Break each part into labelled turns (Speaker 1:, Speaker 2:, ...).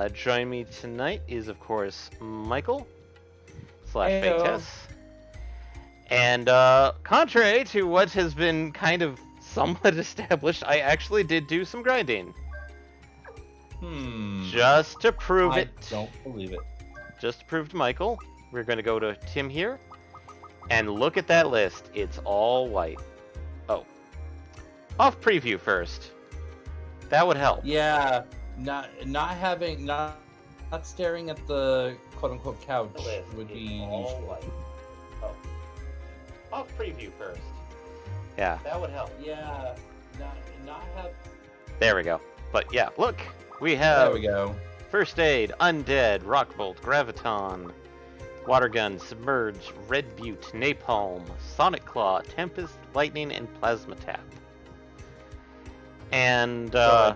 Speaker 1: Joining me tonight is, of course, Michael slash Fake
Speaker 2: Heyo.
Speaker 1: Tess. And contrary to what has been kind of somewhat established, I actually did do some grinding. Just to prove
Speaker 2: I
Speaker 1: it.
Speaker 2: don't believe it.
Speaker 1: Just to prove to Michael, we're going to go to Tim here. And look at that list. It's all white. Oh. Off preview first. That would help.
Speaker 2: Yeah, not staring at the quote unquote couch would be useful.
Speaker 1: Oh. Off preview first. Yeah. That would help.
Speaker 2: Yeah, not have.
Speaker 1: There we go. But yeah, look. We have
Speaker 2: There we go.
Speaker 1: First Aid, Undead, Rockbolt, Graviton, Water Gun, Submerge, Red Butte, Napalm, Sonic Claw, Tempest, Lightning, and Plasma Tap. And
Speaker 2: So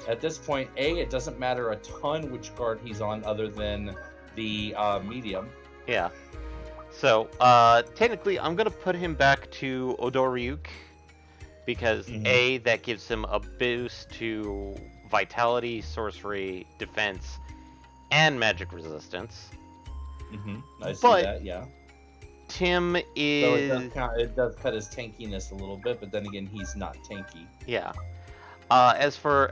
Speaker 2: at this point, it doesn't matter a ton which guard he's on, other than the medium.
Speaker 1: yeah. So technically, I'm gonna put him back to Odoryuk because A, that gives him a boost to Vitality, Sorcery, Defense, and Magic Resistance.
Speaker 2: I see
Speaker 1: But
Speaker 2: that. Yeah.
Speaker 1: Tim
Speaker 2: So
Speaker 1: is
Speaker 2: it does cut his tankiness a little bit, but then again, he's not tanky.
Speaker 1: yeah. As for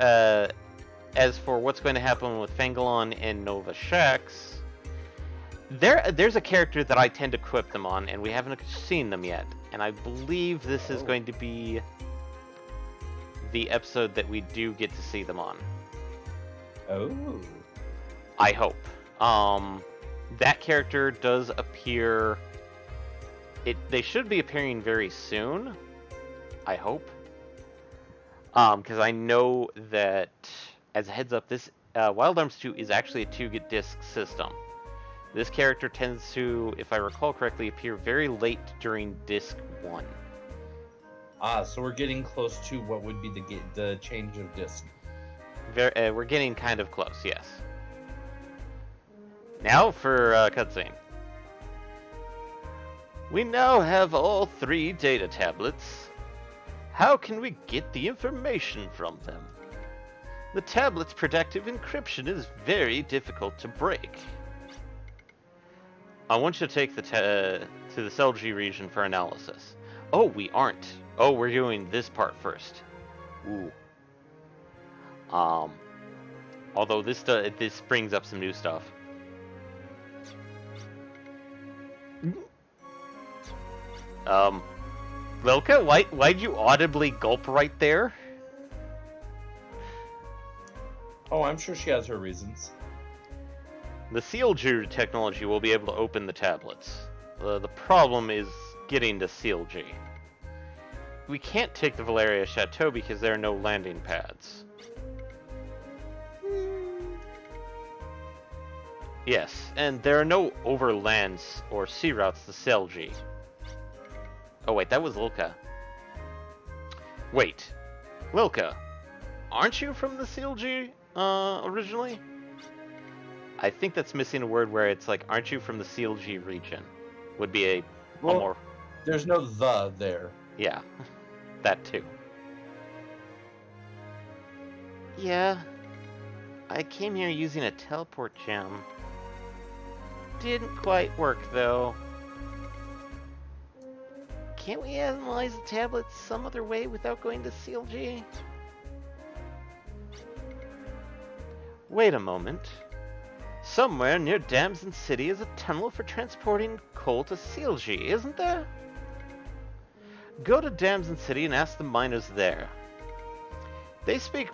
Speaker 1: what's going to happen with Fangolin and Nova Shax, there's a character that I tend to equip them on, and we haven't seen them yet. And I believe this is going to be the episode that we do get to see them on.
Speaker 2: Oh.
Speaker 1: I hope. That character does appear. They should be appearing very soon. I hope. Because I know that, as a heads up, this Wild Arms 2 is actually a 2-disc system. This character tends to, if I recall correctly, appear very late during disc 1.
Speaker 2: So we're getting close to what would be the change of disc.
Speaker 1: We're getting kind of close, yes. Now for cutscene. We now have all 3 data tablets. How can we get the information from them? The tablet's protective encryption is very difficult to break. I want you to take to the FRG region for analysis. Oh, we aren't. Oh, we're doing this part first. Ooh. Although this brings up some new stuff. Lilka, why'd you audibly gulp right there?
Speaker 2: Oh, I'm sure she has her reasons.
Speaker 1: The CLG technology will be able to open the tablets. The problem is getting to CLG. We can't take the Valeria Chateau because there are no landing pads. Yes, and there are no overlands or sea routes to CLG. Oh wait, that was Lilka. Wait, Lilka, aren't you from the CLG originally? I think that's missing a word where it's like, aren't you from the CLG region? Would be a more...
Speaker 2: There's no "the" there.
Speaker 1: Yeah, that too. Yeah, I came here using a teleport gem. Didn't quite work though. Can't we analyze the tablets some other way without going to CLG? Wait a moment. Somewhere near Damson City is a tunnel for transporting coal to CLG, isn't there? Go to Damson City and ask the miners there. They speak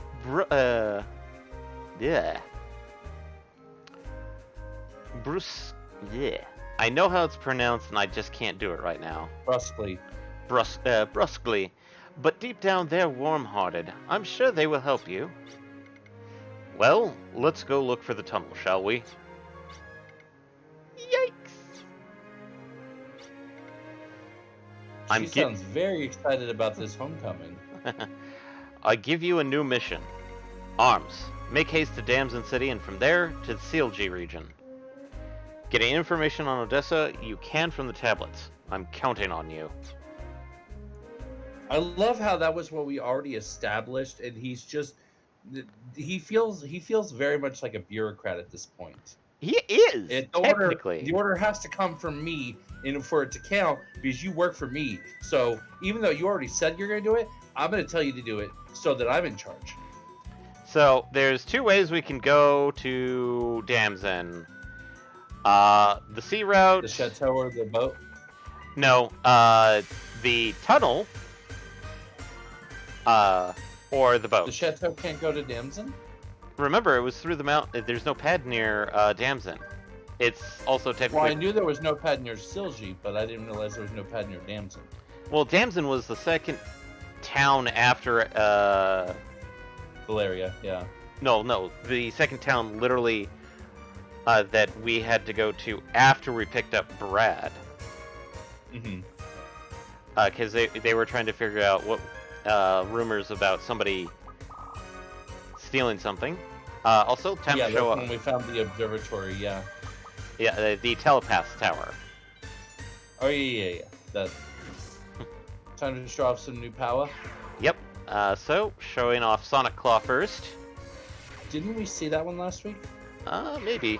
Speaker 1: I know how it's pronounced and I just can't do it right now.
Speaker 2: Brusquely.
Speaker 1: Brusquely. But deep down they're warm-hearted. I'm sure they will help you. Well, let's go look for the tunnel, shall we? Yikes!
Speaker 2: She sounds very excited about this homecoming.
Speaker 1: I give you a new mission. Arms. Make haste to Damson City and from there to the CLG region. Getting information on Odessa, you can from the tablets. I'm counting on you.
Speaker 2: I love how that was what we already established, and he's just he feels very much like a bureaucrat at this point.
Speaker 1: He is,
Speaker 2: The
Speaker 1: technically.
Speaker 2: order has to come from me in for it to count because you work for me. So even though you already said you're going to do it, I'm going to tell you to do it so that I'm in charge.
Speaker 1: So there's two ways we can go to Damson. The sea route.
Speaker 2: The chateau or the boat?
Speaker 1: No, the tunnel. Or the boat.
Speaker 2: The chateau can't go to Damson?
Speaker 1: Remember, it was through the mountain. There's no pad near Damson. It's also technically.
Speaker 2: Well, I knew there was no pad near Silgi, but I didn't realize there was no pad near Damson.
Speaker 1: Well, Damson was the second town after.
Speaker 2: Valeria, yeah.
Speaker 1: No, the second town literally that we had to go to after we picked up Brad.
Speaker 2: Mm-hmm.
Speaker 1: Because they were trying to figure out what rumors about somebody stealing something. Also, time to show
Speaker 2: that's
Speaker 1: up.
Speaker 2: when we found the observatory, yeah.
Speaker 1: Yeah, the telepath tower.
Speaker 2: Oh, yeah. That. Time to show off some new power.
Speaker 1: Yep. So, showing off Sonic Claw first.
Speaker 2: Didn't we see that one last week?
Speaker 1: Maybe.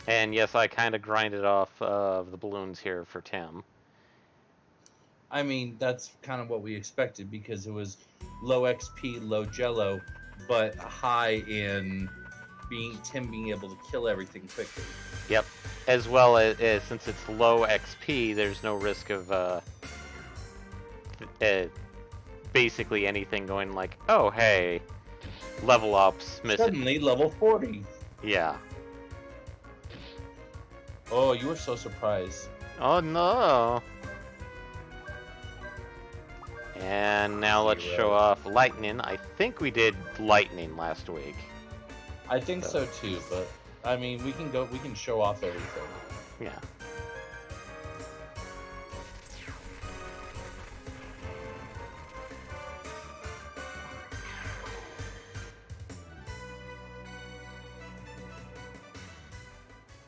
Speaker 1: And yes, I kind of grinded off the balloons here for Tim.
Speaker 2: I mean, that's kind of what we expected because it was low XP, low Jello, but high in Tim being able to kill everything quickly.
Speaker 1: Yep. As well as since it's low XP, there's no risk of basically anything going like, oh hey, level ups missing.
Speaker 2: Suddenly level 40.
Speaker 1: Yeah.
Speaker 2: Oh, you were so surprised.
Speaker 1: Oh no. And now let's show off lightning. I think we did lightning last week.
Speaker 2: I think so too, but I mean, we can show off everything.
Speaker 1: Yeah.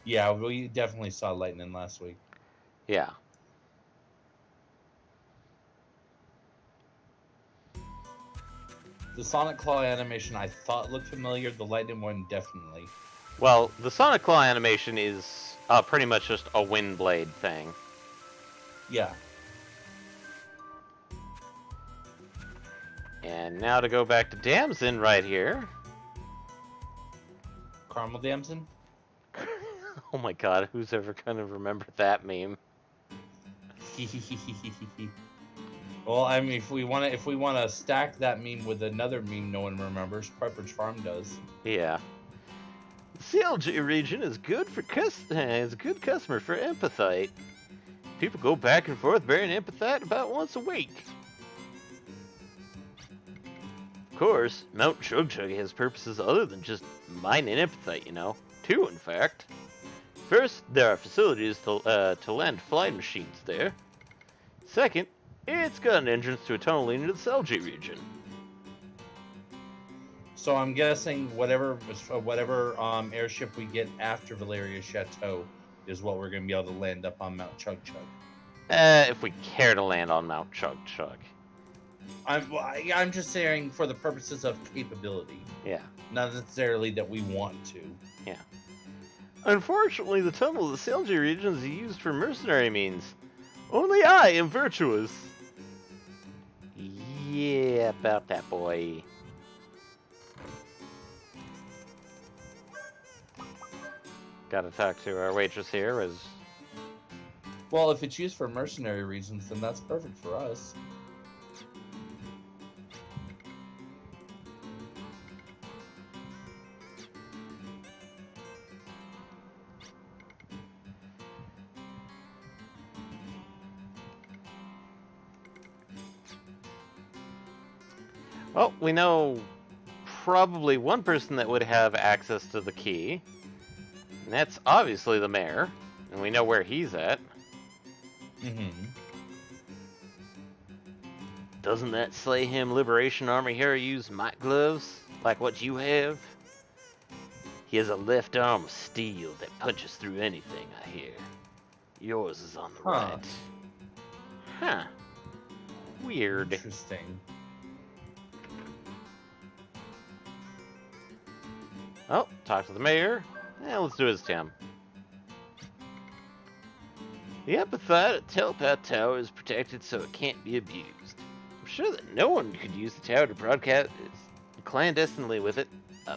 Speaker 2: Yeah, we definitely saw lightning last week.
Speaker 1: Yeah.
Speaker 2: The Sonic Claw animation I thought looked familiar. The lightning one definitely.
Speaker 1: Well, the Sonic Claw animation is pretty much just a wind blade thing.
Speaker 2: Yeah.
Speaker 1: And now to go back to Damson right here.
Speaker 2: Caramel Damson?
Speaker 1: Oh my god, who's ever gonna remember that meme?
Speaker 2: Well, I mean, if we want to stack that meme with another meme no one remembers, Pepperidge Farm does.
Speaker 1: Yeah. The CLG region is good for is a good customer for Empathite. People go back and forth bearing Empathite about once a week. Of course, Mount Chug Chug has purposes other than just mining Empathite, you know. Two, in fact. First, there are facilities to land flying machines there. Second, it's got an entrance to a tunnel leading to the Selgi region.
Speaker 2: So I'm guessing whatever airship we get after Valeria Chateau is what we're going to be able to land up on Mount Chug Chug.
Speaker 1: If we care to land on Mount Chug Chug.
Speaker 2: I'm just saying for the purposes of capability.
Speaker 1: Yeah.
Speaker 2: Not necessarily that we want to.
Speaker 1: Yeah. Unfortunately, the tunnel of the Selgi region is used for mercenary means. Only I am virtuous. Yeah, about that, boy. Gotta talk to our waitress here as...
Speaker 2: Well, if it's used for mercenary reasons, then that's perfect for us.
Speaker 1: Well, we know probably one person that would have access to the key. And that's obviously the mayor. And we know where he's at.
Speaker 2: Mm-hmm.
Speaker 1: Doesn't that slay him Liberation Army hero use might gloves? Like what you have? He has a left arm of steel that punches through anything, I hear. Yours is on the
Speaker 2: Huh.
Speaker 1: right. Huh. Weird.
Speaker 2: Interesting.
Speaker 1: Oh, talk to the mayor. Yeah, let's do his Tim. The epithet at Telepath Tower is protected so it can't be abused. I'm sure that no one could use the tower to broadcast clandestinely with it. I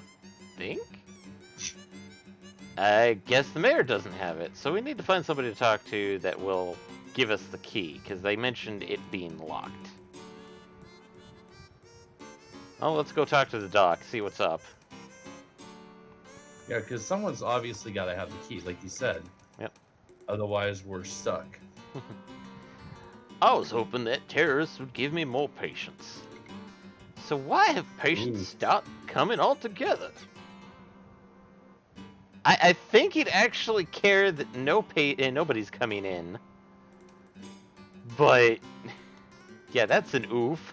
Speaker 1: think? I guess the mayor doesn't have it, so we need to find somebody to talk to that will give us the key, because they mentioned it being locked. Oh, let's go talk to the doc, see what's up.
Speaker 2: Yeah, because someone's obviously got to have the key, like you said.
Speaker 1: Yep.
Speaker 2: Otherwise, we're stuck.
Speaker 1: I was hoping that terrorists would give me more patience. So why have patients stopped coming altogether? I think he'd actually care that nobody's coming in. But, yeah, that's an oof.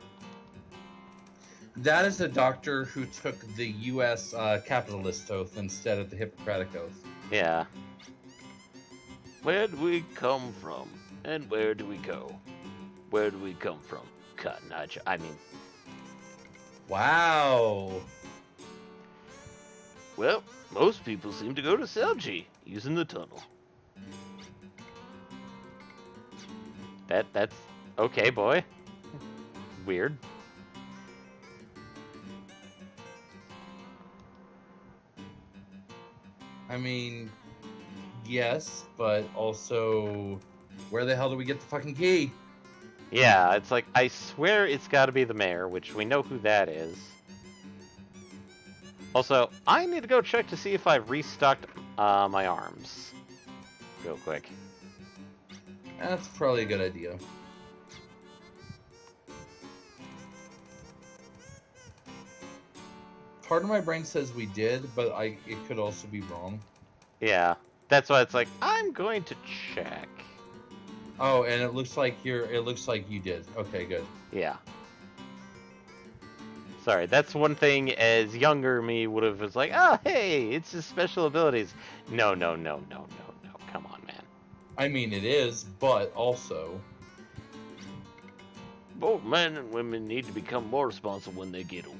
Speaker 2: That is the doctor who took the U.S. Capitalist oath instead of the Hippocratic oath.
Speaker 1: Yeah. Where do we come from? And where do we go? Where do we come from? Cotton Eye Joe. I mean...
Speaker 2: Wow.
Speaker 1: Well, most people seem to go to Selji, using the tunnel. That's... Okay, boy. Weird.
Speaker 2: I mean, yes, but also, where the hell do we get the fucking key?
Speaker 1: Yeah, it's like, I swear it's gotta be the mayor, which we know who that is. Also, I need to go check to see if I've restocked my arms. Real quick.
Speaker 2: That's probably a good idea. Part of my brain says we did, but it could also be wrong.
Speaker 1: Yeah, that's why it's like, I'm going to check.
Speaker 2: Oh, and it looks like you did. Okay, good.
Speaker 1: Yeah. Sorry, that's one thing as younger me would have was like, oh, hey, it's his special abilities. No, come on, man.
Speaker 2: I mean, it is, but also...
Speaker 1: Both men and women need to become more responsible when they get older.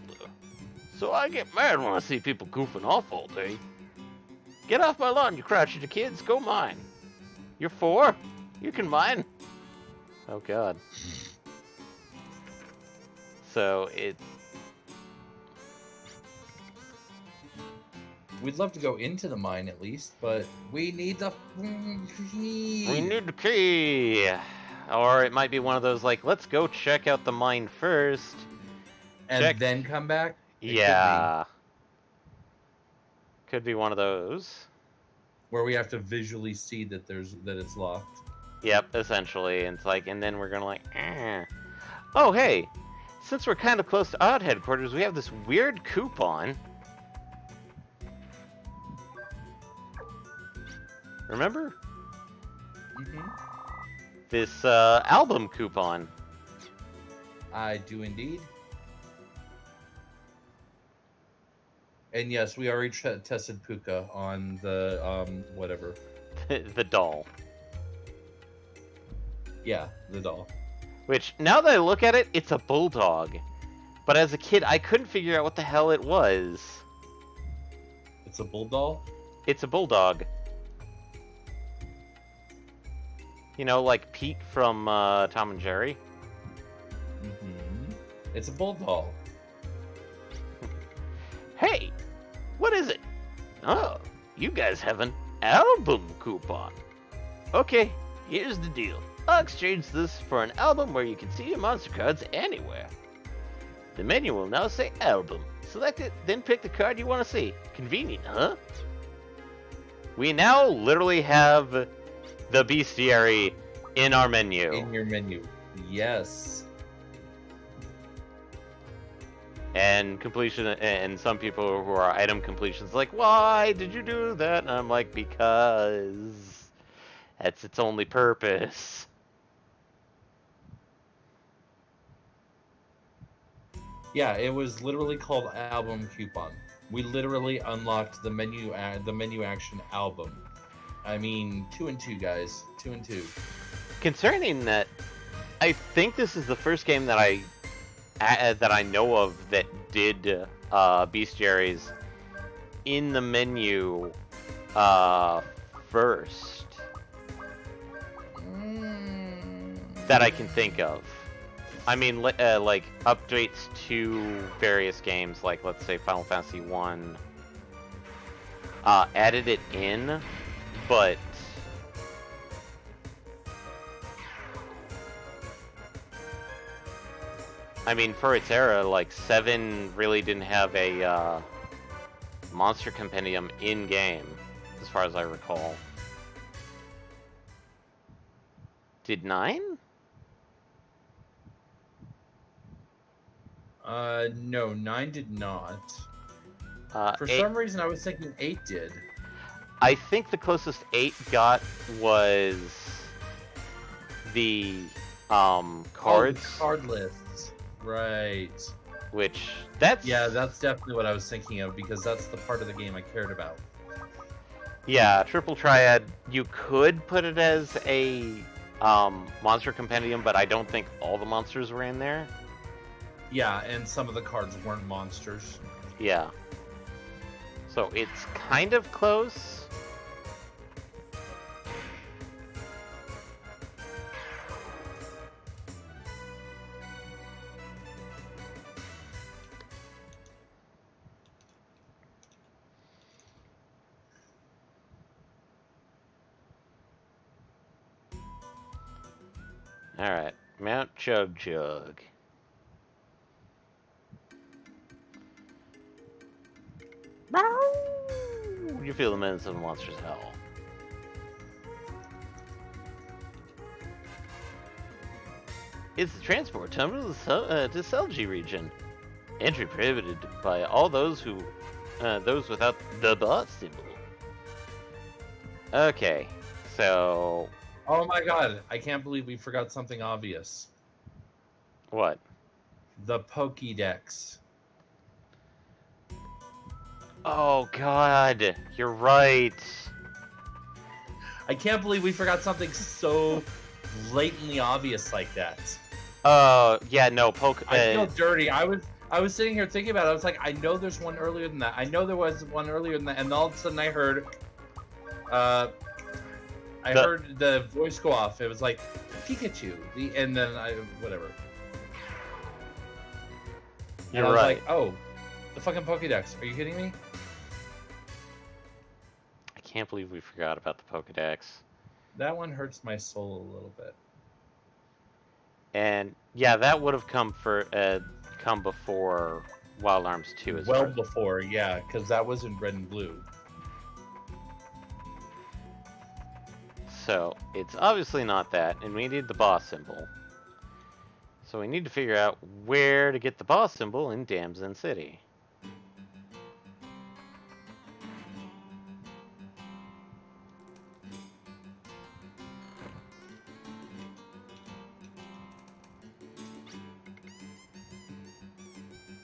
Speaker 1: So I get mad when I see people goofing off all day. Get off my lawn, you crotchety kids. Go mine. You're 4? You can mine. Oh, God. So,
Speaker 2: We'd love to go into the mine at least, but we need the key.
Speaker 1: We need the key. Or it might be one of those, like, let's go check out the mine first.
Speaker 2: And then come back?
Speaker 1: Yeah. Could be one of those.
Speaker 2: Where we have to visually see that it's locked.
Speaker 1: Yep, essentially. And it's like, and then we're gonna like, Oh, hey! Since we're kind of close to Odd headquarters, we have this weird coupon. Remember?
Speaker 2: Mm-hmm.
Speaker 1: This album coupon.
Speaker 2: I do indeed. And yes, we already tested Puka on the whatever.
Speaker 1: The doll.
Speaker 2: Yeah, the doll.
Speaker 1: Which, now that I look at it, it's a bulldog. But as a kid, I couldn't figure out what the hell it was.
Speaker 2: It's a bulldog?
Speaker 1: It's a bulldog. You know, like Pete from Tom and Jerry?
Speaker 2: Mm-hmm. It's a bulldog.
Speaker 1: Hey! What is it? Oh, you guys have an album coupon. Okay, here's the deal. I'll exchange this for an album where you can see your monster cards anywhere. The menu will now say album. Select it, then pick the card you want to see. Convenient, huh? We now literally have the bestiary in our menu.
Speaker 2: In your menu. Yes.
Speaker 1: And completion, and some people who are item completions like, why did you do that? And I'm like, because that's its only purpose.
Speaker 2: Yeah, it was literally called album coupon. We literally unlocked the menu action album. I mean, 2 and 2, guys. 2 and 2.
Speaker 1: Concerning that, I think this is the first game that I know of that did bestiaries in the menu first that I can think of. I mean, like updates to various games, like let's say Final Fantasy 1, added it in, but I mean, for its era, like 7 really didn't have a monster compendium in game, as far as I recall. Did 9?
Speaker 2: No, 9 did not. For
Speaker 1: 8,
Speaker 2: some reason, I was thinking 8 did.
Speaker 1: I think the closest 8 got was the cards.
Speaker 2: Oh, card lists. Right.
Speaker 1: Which
Speaker 2: that's definitely what I was thinking of, because that's the part of the game I cared about.
Speaker 1: Yeah, Triple Triad, you could put it as a monster compendium, but I don't think all the monsters were in there.
Speaker 2: Yeah, and some of the cards weren't monsters.
Speaker 1: Yeah. So it's kind of close. Alright, Mount Chug Chug. You feel the menace of the monster's howl. It's the transport terminal to Selgi region. Entry prohibited by all those without the boss symbol. Okay, so...
Speaker 2: Oh my god, I can't believe we forgot something obvious.
Speaker 1: What?
Speaker 2: The Pokédex.
Speaker 1: Oh god, you're right.
Speaker 2: I can't believe we forgot something so blatantly obvious like that.
Speaker 1: Yeah, no,
Speaker 2: I feel dirty. I was sitting here thinking about it. I was like, I know there's one earlier than that. I know there was one earlier than that. And all of a sudden I heard, heard the voice go off. It was like, Pikachu. And then whatever.
Speaker 1: You're
Speaker 2: I was
Speaker 1: right.
Speaker 2: like, oh, the fucking Pokédex. Are you kidding me?
Speaker 1: I can't believe we forgot about the Pokédex.
Speaker 2: That one hurts my soul a little bit.
Speaker 1: And yeah, that would have come before Wild Arms 2 as well.
Speaker 2: Well before, yeah, because that was in Red and Blue.
Speaker 1: So it's obviously not that, and we need the boss symbol. So we need to figure out where to get the boss symbol in Damson City.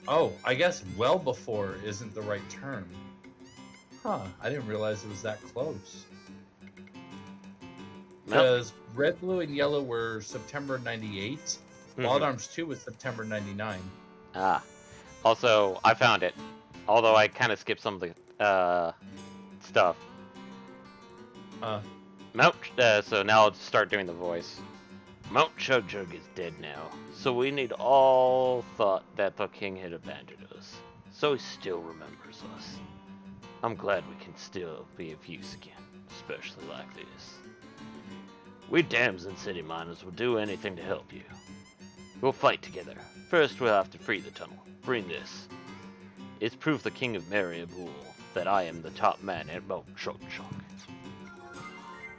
Speaker 2: Oh, I guess well before isn't the right term. Huh, I didn't realize it was that close. Because Red, Blue, and Yellow were September 98. Mm-hmm. Wild Arms 2 was September 99.
Speaker 1: Ah. Also, I found it. Although I kind of skipped some of the stuff. So now I'll start doing the voice. Mount Chug Chug is dead now, so we need all thought that the king had abandoned us. So he still remembers us. I'm glad we can still be of use again, especially like this. We Damson City miners will do anything to help you. We'll fight together. First we'll have to free the tunnel. Bring this. It's proof the king of Mariabul that I am the top man at Mount Chug Chug.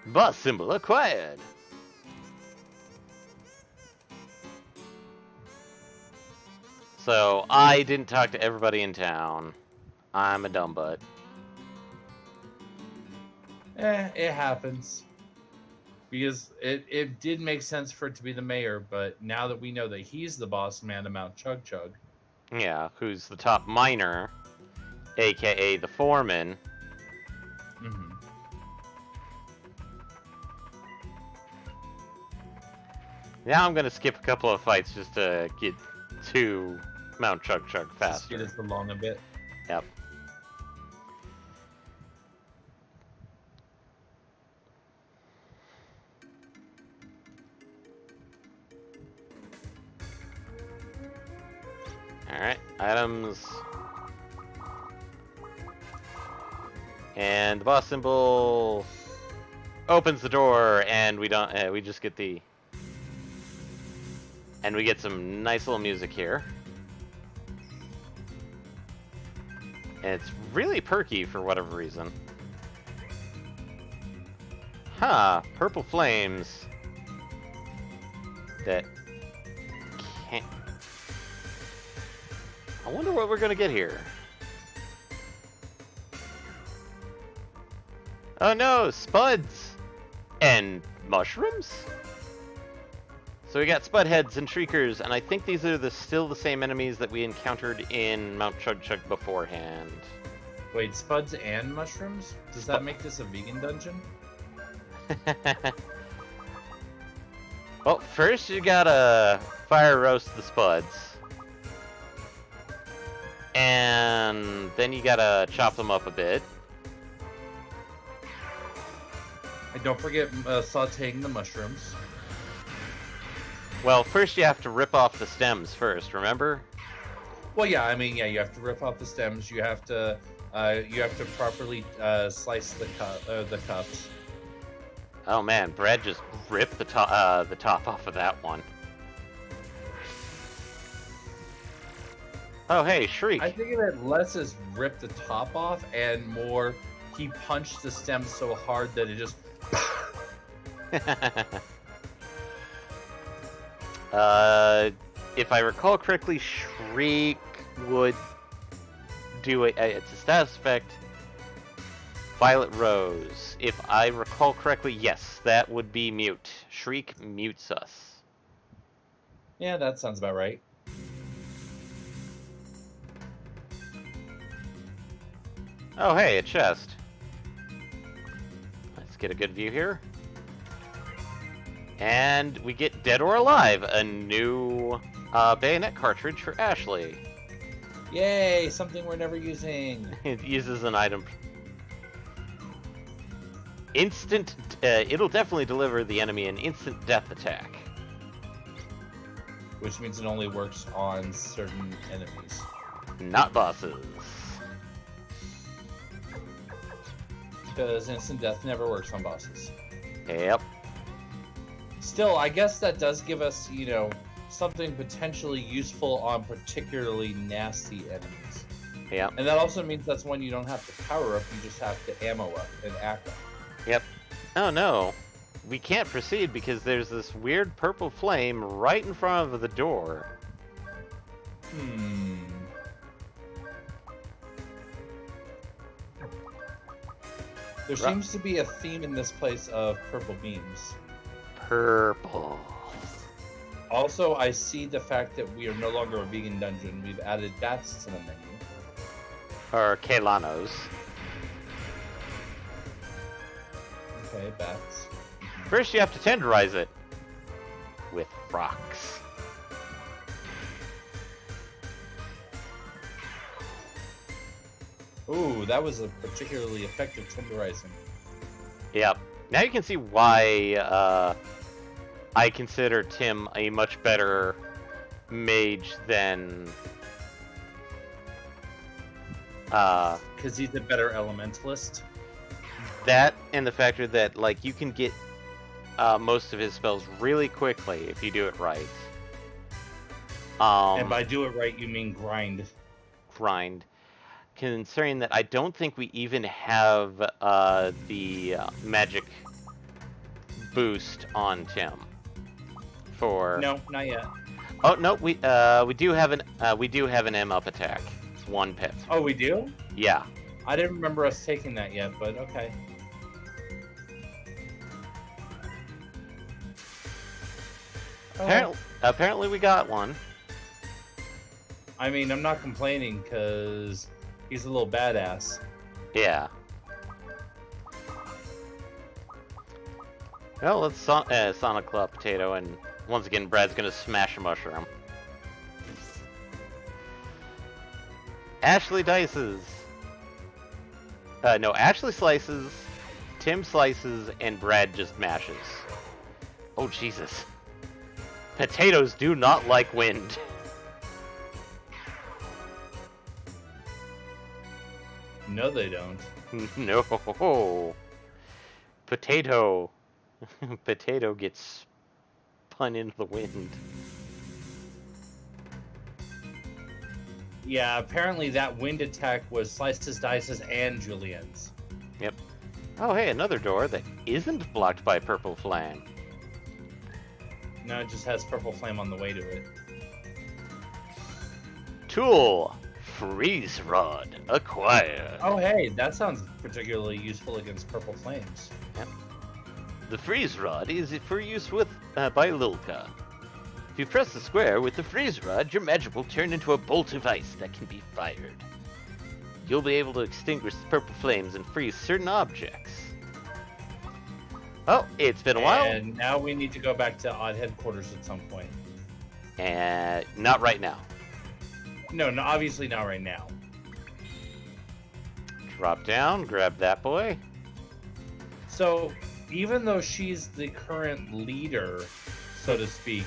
Speaker 1: Boss symbol acquired! So, I didn't talk to everybody in town. I'm a dumb butt.
Speaker 2: It happens. Because it did make sense for it to be the mayor, but now that we know that he's the boss man of Mount Chug Chug.
Speaker 1: Yeah, who's the top miner aka the foreman.
Speaker 2: Mm-hmm.
Speaker 1: Now I'm gonna skip a couple of fights just to get to Mount Chug Chug faster.
Speaker 2: Speed us along a bit.
Speaker 1: Yep. Alright, items. And the boss symbol opens the door, and we don't. We just get the. And we get some nice little music here. And it's really perky for whatever reason. Huh, purple flames that can't. I wonder what we're gonna get here. Oh no, spuds and mushrooms? So we got spudheads and shriekers, and I think these are still the same enemies that we encountered in Mount Chug Chug beforehand.
Speaker 2: Wait, spuds and mushrooms? Does that make this a vegan dungeon?
Speaker 1: Well, first you gotta fire roast the spuds. And then you gotta chop them up a bit.
Speaker 2: And don't forget sauteing the mushrooms.
Speaker 1: Well, first you have to rip off the stems first, remember?
Speaker 2: Well, yeah, I mean, yeah, you have to rip off the stems. You have to properly slice the cups.
Speaker 1: Oh man, Brad just ripped the top off of that one. Oh hey, Shriek.
Speaker 2: I think that less is rip the top off and more he punched the stem so hard that it just.
Speaker 1: If I recall correctly, Shriek would do it's a status effect. Violet Rose. If I recall correctly, yes, that would be mute. Shriek mutes us.
Speaker 2: Yeah, that sounds about right.
Speaker 1: Oh, hey, a chest. Let's get a good view here. And we get Dead or Alive, a new bayonet cartridge for Ashley.
Speaker 2: Yay, something we're never using.
Speaker 1: It uses an item. Instant, it'll definitely deliver the enemy an instant death attack.
Speaker 2: Which means it only works on certain enemies.
Speaker 1: Not bosses.
Speaker 2: Because instant death never works on bosses.
Speaker 1: Yep.
Speaker 2: Still, I guess that does give us, something potentially useful on particularly nasty enemies.
Speaker 1: Yep.
Speaker 2: And that also means that's when you don't have to power up, you just have to ammo up and act up.
Speaker 1: Yep. Oh no. We can't proceed because there's this weird purple flame right in front of the door.
Speaker 2: There seems to be a theme in this place of purple beams.
Speaker 1: Purple.
Speaker 2: Also, I see the fact that we are no longer a vegan dungeon. We've added bats to the menu.
Speaker 1: Or Kalanos.
Speaker 2: Okay, bats.
Speaker 1: First you have to tenderize it. With rocks.
Speaker 2: Ooh, that was a particularly effective tenderizing.
Speaker 1: Yep. Now you can see why I consider Tim a much better mage than
Speaker 2: Because he's a better elementalist.
Speaker 1: that, and the factor that you can get most of his spells really quickly if you do it right.
Speaker 2: And by do it right, you mean grind.
Speaker 1: Grind. Considering that I don't think we even have the magic boost on Tim.
Speaker 2: No, not yet.
Speaker 1: Oh no, we do have an M up attack. 1 pip.
Speaker 2: Oh, we do?
Speaker 1: Yeah.
Speaker 2: I didn't remember us taking that yet, but okay.
Speaker 1: Apparently we got one.
Speaker 2: I mean, I'm not complaining because He's a little badass.
Speaker 1: Yeah. Well, let's Sonic Claw Potato, and once again, Brad's gonna smash a mushroom. Ashley dices. No, Ashley slices, Tim slices, and Brad just mashes. Oh, Jesus. Potatoes do not like wind.
Speaker 2: No, they don't.
Speaker 1: No. Potato. Potato gets spun into the wind.
Speaker 2: Yeah, apparently that wind attack was Slices, Dices, and Julian's.
Speaker 1: Yep. Oh, hey, another door that isn't blocked by purple flame.
Speaker 2: No, it just has purple flame on the way to it.
Speaker 1: Tool. Freeze Rod. Acquired.
Speaker 2: Oh, hey, that sounds particularly useful against purple flames.
Speaker 1: Yep. The Freeze Rod is for use with by Lilka. If you press the square with the Freeze Rod, your magic will turn into a bolt of ice that can be fired. You'll be able to extinguish the purple flames and freeze certain objects. Oh, it's been a while.
Speaker 2: And now we need to go back to Odd Headquarters at some point.
Speaker 1: And not right now.
Speaker 2: No, obviously not right now.
Speaker 1: Drop down, grab that boy.
Speaker 2: So, even though she's the current leader, so to speak,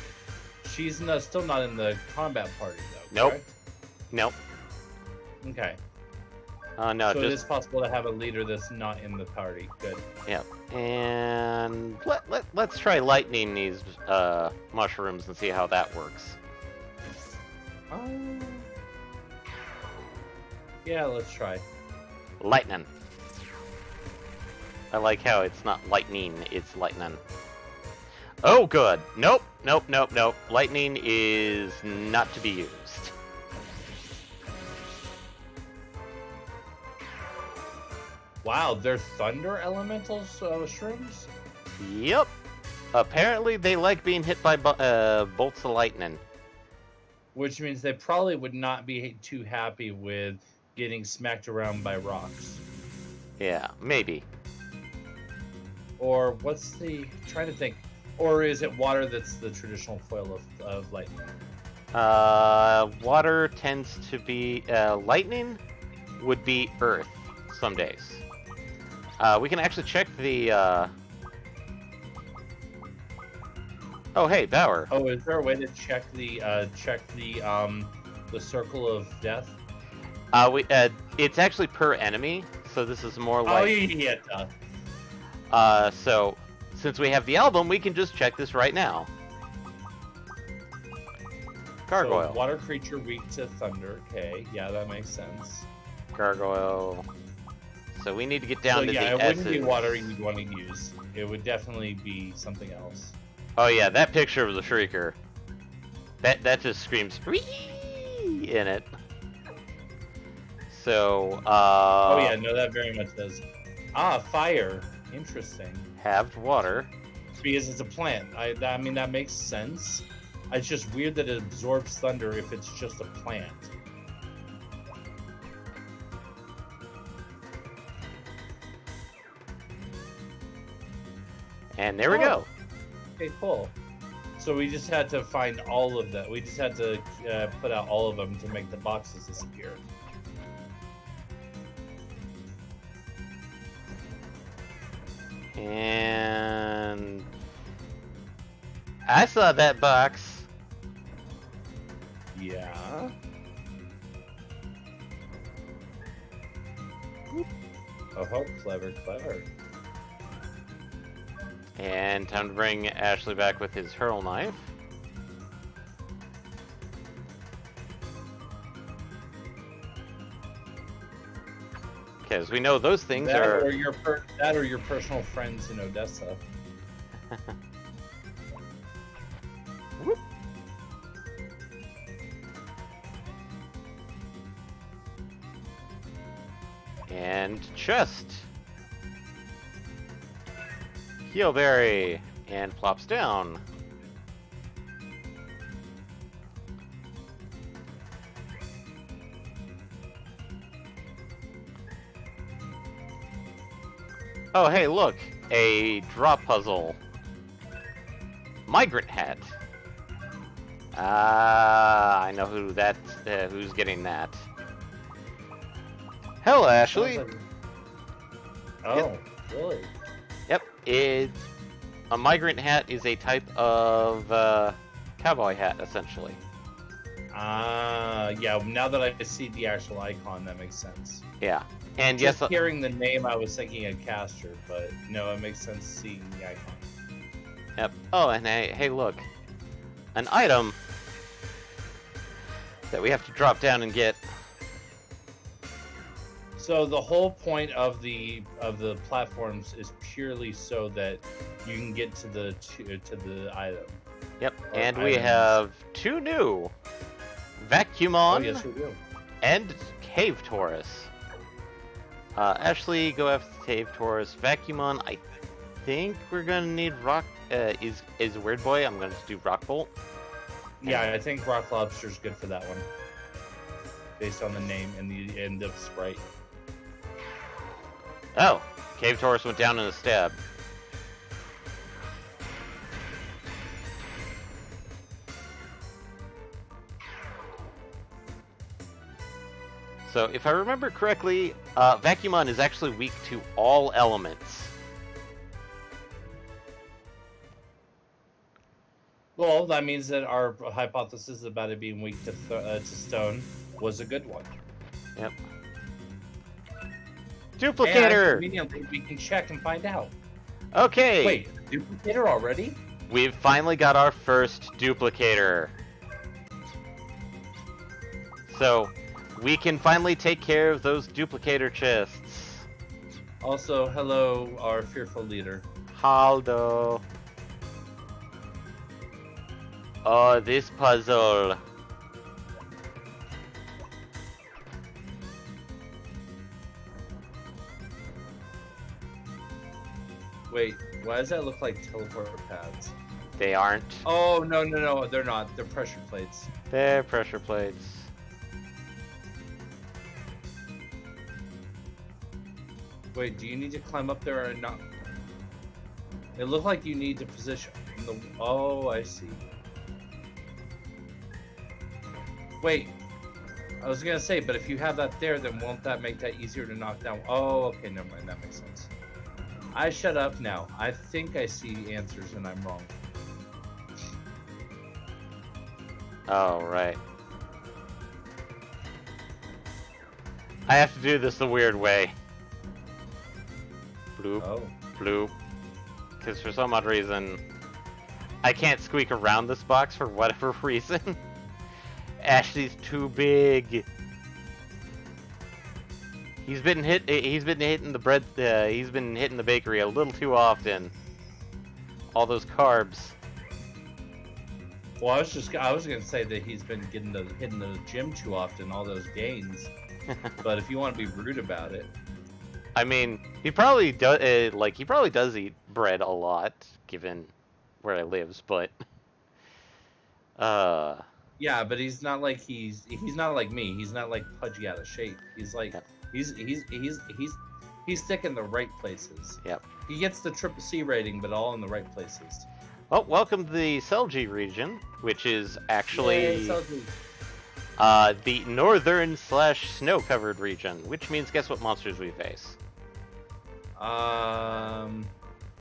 Speaker 2: she's still not in the combat party, though.
Speaker 1: Nope.
Speaker 2: Correct?
Speaker 1: Nope.
Speaker 2: Okay.
Speaker 1: No,
Speaker 2: So it is
Speaker 1: just
Speaker 2: possible to have a leader that's not in the party. Good.
Speaker 1: yeah. And let's try lightning these mushrooms and see how that works.
Speaker 2: Yeah, let's try.
Speaker 1: Lightning. I like how it's not lightning, it's lightning. Oh, good. Nope, nope, nope, nope. Lightning is not to be used.
Speaker 2: Wow, they're thunder elemental shrooms?
Speaker 1: Yep. Apparently they like being hit by bolts of lightning.
Speaker 2: Which means they probably would not be too happy with getting smacked around by rocks.
Speaker 1: Yeah, maybe.
Speaker 2: Or what's trying to think. Or is it water that's the traditional foil of lightning?
Speaker 1: Water tends to be, lightning would be earth some days. We can actually check the, Oh, hey, Bauer.
Speaker 2: Oh, is there a way to check the circle of death?
Speaker 1: It's actually per enemy, so this is more
Speaker 2: Oh,
Speaker 1: like...
Speaker 2: yeah.
Speaker 1: So, since we have the album, we can just check this right now. Gargoyle.
Speaker 2: So, water creature weak to thunder. Okay, yeah, that makes sense.
Speaker 1: Gargoyle. So we need to get down to
Speaker 2: yeah,
Speaker 1: the
Speaker 2: it
Speaker 1: S's.
Speaker 2: wouldn't be water you'd want to use. It would definitely be something else.
Speaker 1: Oh yeah, that picture of the Shrieker. That just screams "Whee!" in it. So,
Speaker 2: oh yeah, no, that very much does. Ah, fire. Interesting.
Speaker 1: Halved water.
Speaker 2: Because it's a plant. I mean, that makes sense. It's just weird that it absorbs thunder if it's just a plant.
Speaker 1: And there we go.
Speaker 2: Okay, cool. So we just had to find all of that. We just had to put out all of them to make the boxes disappear.
Speaker 1: And I saw that box.
Speaker 2: Yeah. Oh, clever, clever.
Speaker 1: And time to bring Ashley back with his hurl knife. Because we know those things
Speaker 2: that
Speaker 1: are...
Speaker 2: Or your that or your personal friends in Odessa.
Speaker 1: Whoop. And chest. Heelberry. And plops down. Oh, hey, look, a drop puzzle. Migrant hat. Ah, I know who's getting that. Hello, Ashley.
Speaker 2: Sounds like... Oh, really?
Speaker 1: Yep, a migrant hat is a type of cowboy hat, essentially.
Speaker 2: Ah, yeah. Now that I see the actual icon, that makes sense.
Speaker 1: Yeah, and
Speaker 2: Just
Speaker 1: yes,
Speaker 2: hearing the name, I was thinking of Caster, but no, it makes sense seeing the icon.
Speaker 1: yep. Oh, and hey, look, an item that we have to drop down and get.
Speaker 2: So the whole point of the platforms is purely so that you can get to the item.
Speaker 1: Yep,
Speaker 2: Or
Speaker 1: and we
Speaker 2: items.
Speaker 1: have two new Vacuumon
Speaker 2: Oh yes, we do.
Speaker 1: and Cave Taurus. Ashley, go after Cave Taurus. Vacuumon, I think we're gonna need Rock. Is Weird Boy? I'm gonna do Rock Bolt.
Speaker 2: Yeah, I think Rock Lobster's good for that one, based on the name and the sprite.
Speaker 1: Oh, Cave Taurus went down in a stab. So, if I remember correctly, Vacuumon is actually weak to all elements.
Speaker 2: Well, that means that our hypothesis about it being weak to stone was a good one.
Speaker 1: Yep.
Speaker 2: And
Speaker 1: Duplicator!
Speaker 2: conveniently, we can check and find out.
Speaker 1: Okay!
Speaker 2: Wait, duplicator already?
Speaker 1: We've finally got our first duplicator. So, we can finally take care of those duplicator chests.
Speaker 2: Also, hello, our fearful leader.
Speaker 1: Haldo. Oh, this puzzle.
Speaker 2: Wait, why does that look like teleport pads?
Speaker 1: They aren't.
Speaker 2: Oh, no, they're not. They're pressure plates.
Speaker 1: They're pressure plates.
Speaker 2: Wait, do you need to climb up there or not? It looked like you need to position the... Oh, I see. Wait, I was gonna say, but if you have that there, then won't that make that easier to knock down? Oh, okay, never mind, that makes sense. I shut up now. I think I see answers and I'm wrong.
Speaker 1: Oh, right. I have to do this the weird way. Bloop,
Speaker 2: Oh.
Speaker 1: bloop. Because for some odd reason, I can't squeak around this box for whatever reason. Ashley's too big. He's been hitting the bread. He's been hitting the bakery a little too often. All those carbs.
Speaker 2: Well, I was gonna say that he's been hitting the gym too often, all those gains. But if you want to be rude about it,
Speaker 1: I mean, he probably does. He probably does eat bread a lot, given where he lives. But,
Speaker 2: yeah, but he's not like he's not like me. He's not like pudgy out of shape. He's like
Speaker 1: Yep.
Speaker 2: he's thick in the right places.
Speaker 1: Yep.
Speaker 2: He gets the triple C rating, but all in the right places.
Speaker 1: Well, welcome to the Selgi region, which is actually
Speaker 2: Yay, Selgi.
Speaker 1: the northern / snow-covered region. Which means, guess what monsters we face?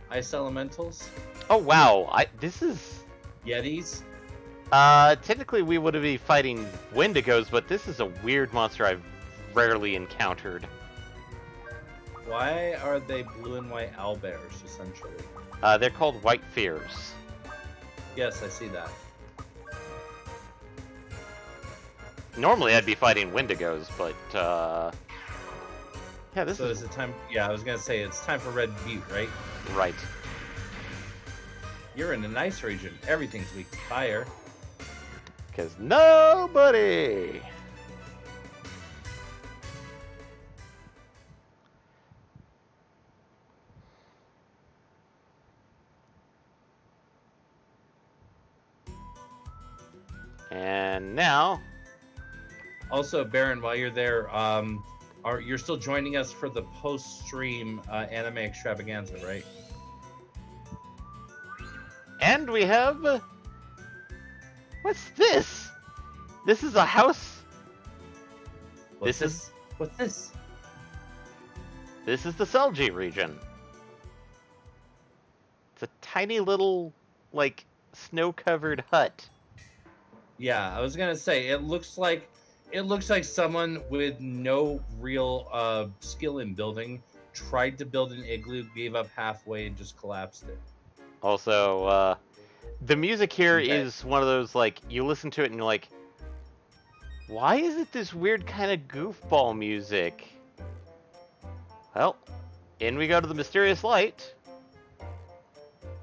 Speaker 2: Ice elementals,
Speaker 1: Oh wow! This is
Speaker 2: yetis.
Speaker 1: technically we would be fighting Wendigos, but this is a weird monster I've rarely encountered.
Speaker 2: Why are they blue and white owlbears essentially?
Speaker 1: They're called White Fears.
Speaker 2: Yes, I see that.
Speaker 1: Normally I'd be fighting Wendigos, but yeah, this
Speaker 2: So
Speaker 1: is
Speaker 2: is it time? Yeah, I was gonna say it's time for Red Butte, right?
Speaker 1: right.
Speaker 2: You're in an ice region. Everything's weak to fire.
Speaker 1: Because nobody. And now,
Speaker 2: Also, Baron, while you're there, You're still joining us for the post-stream anime extravaganza, right?
Speaker 1: And we have... What's this? This is a house...
Speaker 2: What's this? What's this?
Speaker 1: This is the Selgi region. It's a tiny little, like, snow-covered hut.
Speaker 2: Yeah, I was gonna say it looks like someone with no real skill in building tried to build an igloo, gave up halfway, and just collapsed it.
Speaker 1: Also, the music here
Speaker 2: Okay.
Speaker 1: is one of those, like, you listen to it and you're like, why is it this weird kind of goofball music? Well, in we go to the mysterious light.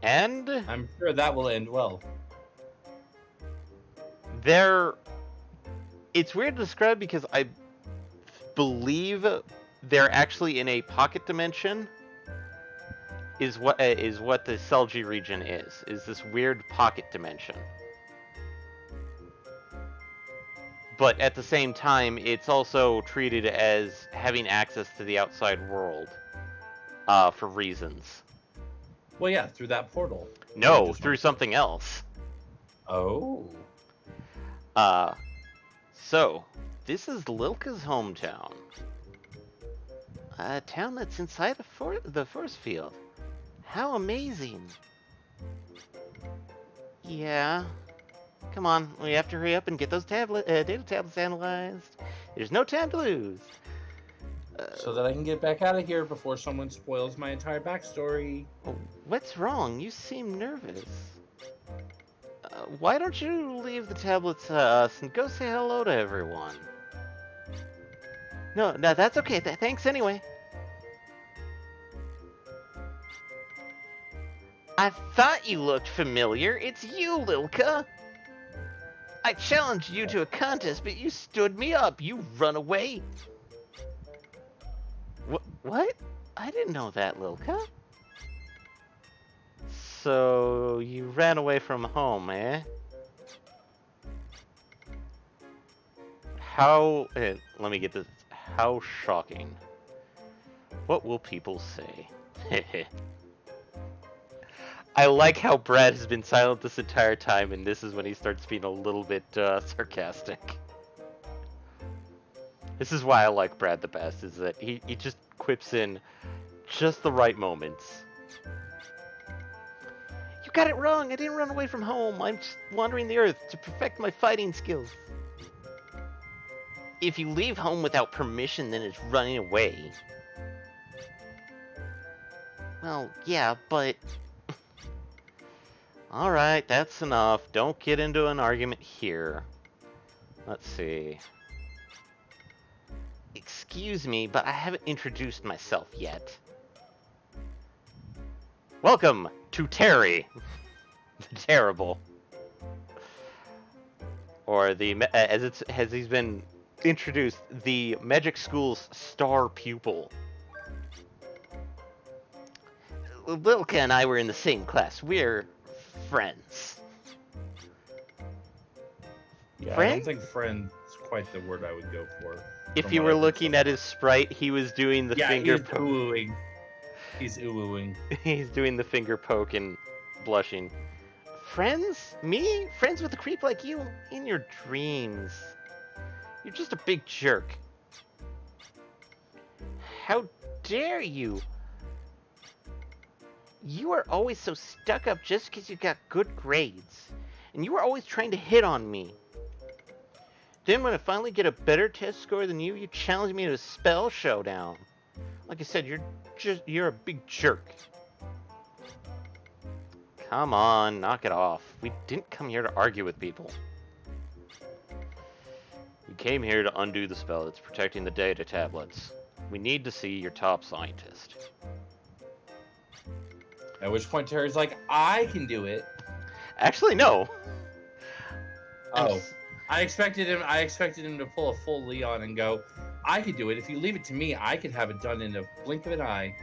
Speaker 1: And
Speaker 2: I'm sure that will end well.
Speaker 1: it's weird to describe because I believe they're actually in a pocket dimension. Is what the Selgi region is this weird pocket dimension. But at the same time, it's also treated as having access to the outside world for reasons.
Speaker 2: Well, yeah, through that portal.
Speaker 1: No, through something else.
Speaker 2: Oh.
Speaker 1: So, this is Lilka's hometown. A town that's inside the force field. How amazing. Yeah. Come on, we have to hurry up and get those data tablets analyzed. There's no time to lose.
Speaker 2: So that I can get back out of here before someone spoils my entire backstory.
Speaker 1: Oh, what's wrong? You seem nervous. Why don't you leave the tablets to us and go say hello to everyone? No, that's okay. Thanks anyway. I thought you looked familiar. It's you, Lilka. I challenged you to a contest, but you stood me up. You run away. What? I didn't know that, Lilka. So, you ran away from home, eh? How... let me get this. How shocking. What will people say? I like how Brad has been silent this entire time, and this is when he starts being a little bit sarcastic. This is why I like Brad the best, is that he just quips in just the right moments. You got it wrong! I didn't run away from home! I'm just wandering the earth to perfect my fighting skills. If you leave home without permission, then it's running away. Well, yeah, but... Alright, that's enough. Don't get into an argument here. Let's see. Excuse me, but I haven't introduced myself yet. Welcome to Terry, the Terrible. Or as he's been introduced, the Magic School's star pupil. Lilka and I were in the same class. We're friends.
Speaker 2: Yeah,
Speaker 1: Friend?
Speaker 2: I don't think friend is quite the word I would go for.
Speaker 1: If you were looking at his sprite, he was doing the finger poke.
Speaker 2: Ooh-ooing. He's ooh-ooing.
Speaker 1: He's doing the finger poke and blushing. Friends? Me? Friends with a creep like you? In your dreams. You're just a big jerk. How dare you? You are always so stuck up just because you got good grades. And you were always trying to hit on me. Then when I finally get a better test score than you challenge me to a spell showdown. Like I said, you're a big jerk. Come on, knock it off. We didn't come here to argue with people. We came here to undo the spell that's protecting the data tablets. We need to see your top scientist.
Speaker 2: At which point Terry's like, I can do it.
Speaker 1: Actually, no.
Speaker 2: Oh. I expected him to pull a full Leon and go, I could do it. If you leave it to me, I could have it done in a blink of an eye.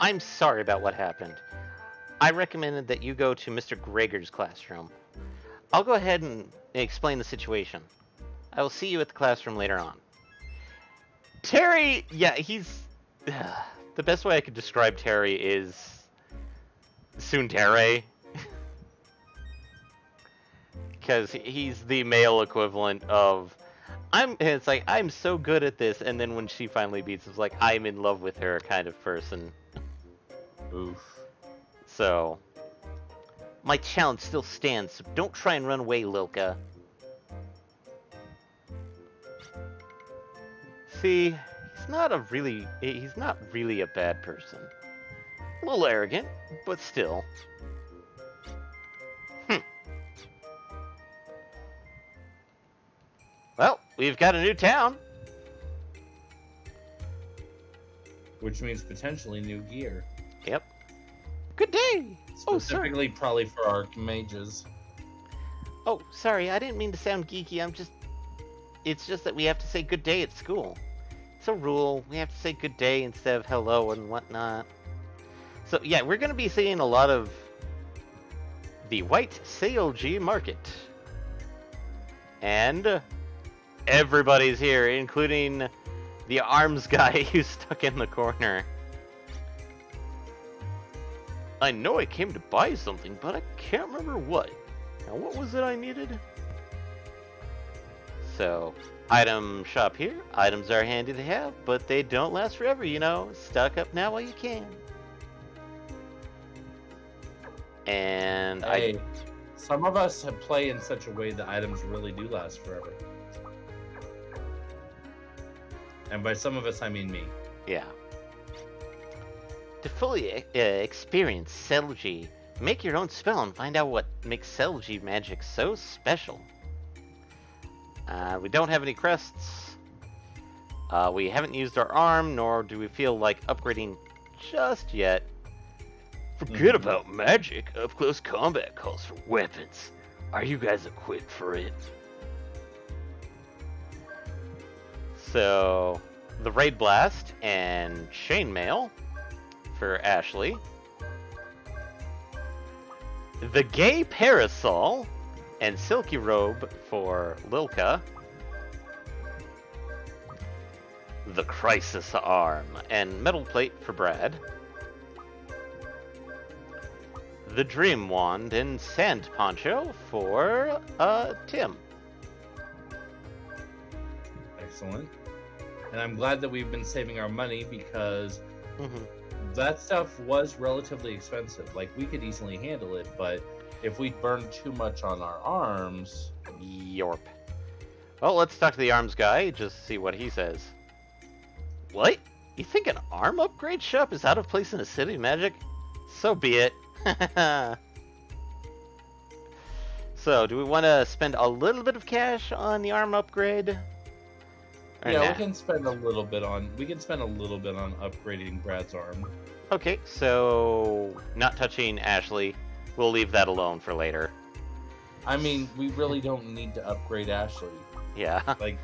Speaker 1: I'm sorry about what happened. I recommended that you go to Mr. Greger's classroom. I'll go ahead and explain the situation. I will see you at the classroom later on. Terry, yeah, he's... the best way I could describe Terry is... Tsundere. Because he's the male equivalent of... It's like, I'm so good at this, and then when she finally beats, it's like, I'm in love with her kind of person.
Speaker 2: Oof.
Speaker 1: So... My challenge still stands, so don't try and run away, Lilka. See, he's not really a bad person. A little arrogant, but still. Well, we've got a new town.
Speaker 2: Which means potentially new gear.
Speaker 1: Yep. Good day!
Speaker 2: Specifically, probably for our mages.
Speaker 1: Oh, sorry, I didn't mean to sound geeky, It's just that we have to say good day at school. It's a rule, we have to say good day instead of hello and whatnot. So, yeah, we're gonna be seeing a lot of the White FRG Market. And everybody's here, including the arms guy who's stuck in the corner. I know I came to buy something, but I can't remember what. Now, what was it I needed? So, item shop here. Items are handy to have, but they don't last forever, you know. Stock up now while you can. And
Speaker 2: hey, some of us play in such a way that items really do last forever. And by some of us, I mean me.
Speaker 1: Yeah. To fully experience FRG, make your own spell and find out what makes FRG magic so special. We don't have any crests. We haven't used our arm, nor do we feel like upgrading just yet. Forget about magic. Up-close combat calls for weapons. Are you guys equipped for it? So, the Raid Blast and Chainmail for Ashley. The Gay Parasol and Silky Robe for Lilka. The Crisis Arm and Metal Plate for Brad. The Dream Wand and Sand Poncho for Tim.
Speaker 2: Excellent. And I'm glad that we've been saving our money because that stuff was relatively expensive. Like, we could easily handle it, but if we burn too much on our arms...
Speaker 1: Yorp. Well, let's talk to the arms guy, just see what he says. What? You think an arm upgrade shop is out of place in a city of magic? So be it. So, do we want to spend a little bit of cash on the arm upgrade? Or
Speaker 2: yeah,
Speaker 1: nah?
Speaker 2: we can spend a little bit on upgrading Brad's arm.
Speaker 1: Okay, so not touching Ashley. We'll leave that alone for later.
Speaker 2: I mean, we really don't need to upgrade Ashley.
Speaker 1: Yeah.
Speaker 2: Like,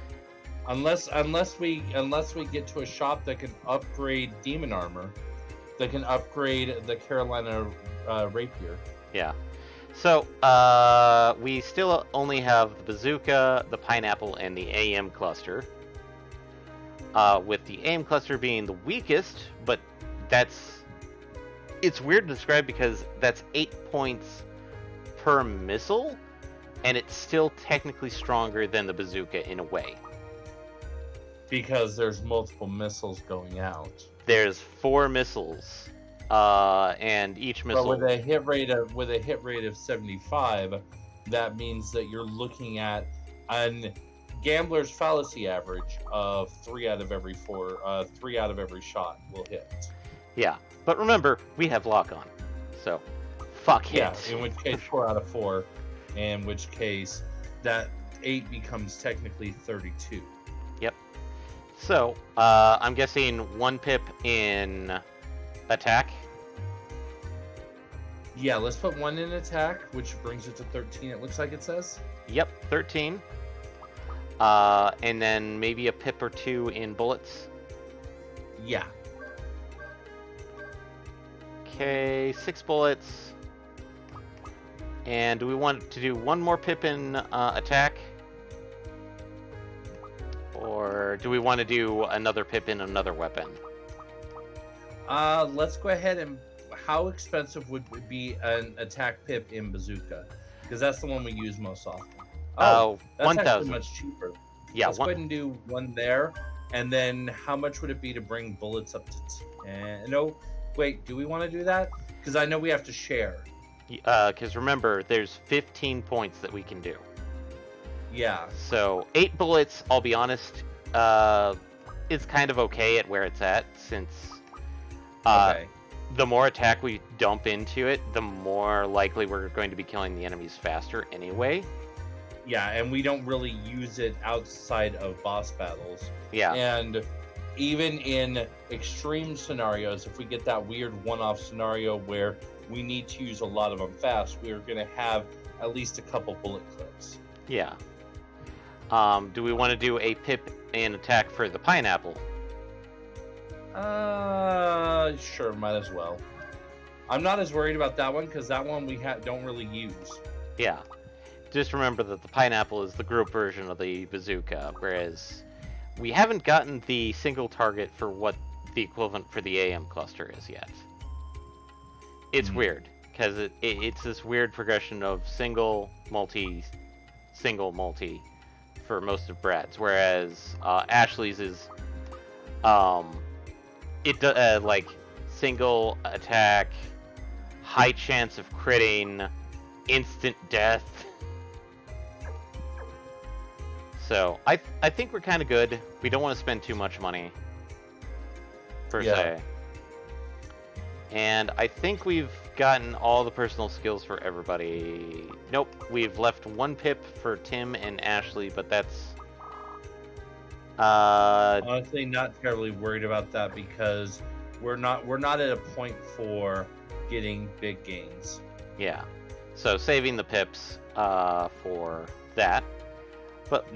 Speaker 2: unless we get to a shop that can upgrade demon armor, that can upgrade the Carolina rapier.
Speaker 1: Yeah. So, we still only have the bazooka, the pineapple, and the AM cluster. With the AM cluster being the weakest, but it's weird to describe because that's 8 points per missile, and it's still technically stronger than the bazooka in a way.
Speaker 2: Because there's multiple missiles going out.
Speaker 1: There's 4 missiles, and each missile.
Speaker 2: But with a hit rate of 75, that means that you're looking at an gambler's fallacy average of 3 out of every shot will hit.
Speaker 1: Yeah, but remember, we have lock on, so fuck hit.
Speaker 2: Yeah, in which case 4 out of 4, in which case that 8 becomes technically 32.
Speaker 1: Yep. So, I'm guessing 1 pip in attack.
Speaker 2: Yeah, let's put 1 in attack, which brings it to 13, it looks like it says.
Speaker 1: Yep, 13. And then maybe a pip or 2 in bullets.
Speaker 2: Yeah.
Speaker 1: Okay, 6 bullets. And do we want to do 1 more pip in attack? Or Or do we want to do another pip in another weapon?
Speaker 2: Let's go ahead and. How expensive would it be an attack pip in bazooka? Because that's the one we use most often. Oh, that's
Speaker 1: 1,000.
Speaker 2: actually much cheaper.
Speaker 1: Yeah,
Speaker 2: Let's go ahead and do one there. And then how much would it be to bring bullets up to... no, wait, do we want to do that? Because I know we have to share.
Speaker 1: Because remember, there's 15 points that we can do.
Speaker 2: Yeah.
Speaker 1: So 8 bullets, I'll be honest, is kind of okay at where it's at, since
Speaker 2: Okay.
Speaker 1: the more attack we dump into it, the more likely we're going to be killing the enemies faster anyway.
Speaker 2: Yeah, and we don't really use it outside of boss battles.
Speaker 1: Yeah.
Speaker 2: And even in extreme scenarios, if we get that weird one-off scenario where we need to use a lot of them fast, we're going to have at least a couple bullet clips.
Speaker 1: Yeah. Do we want to do a pip and attack for the pineapple?
Speaker 2: Sure, might as well. I'm not as worried about that one because that one we don't really use.
Speaker 1: Yeah. Just remember that the pineapple is the group version of the bazooka, whereas we haven't gotten the single target for what the equivalent for the AM cluster is yet. It's weird, because it's this weird progression of single, multi, single, multi for most of Brad's, whereas Ashley's is like single attack, high chance of critting, instant death. So I think we're kind of good. We don't want to spend too much money per se. And I think we've gotten all the personal skills for everybody. Nope, we've left one pip for Tim and Ashley, but that's
Speaker 2: honestly not terribly worried about that because we're not at a point for getting big gains.
Speaker 1: Yeah. So saving the pips for that. But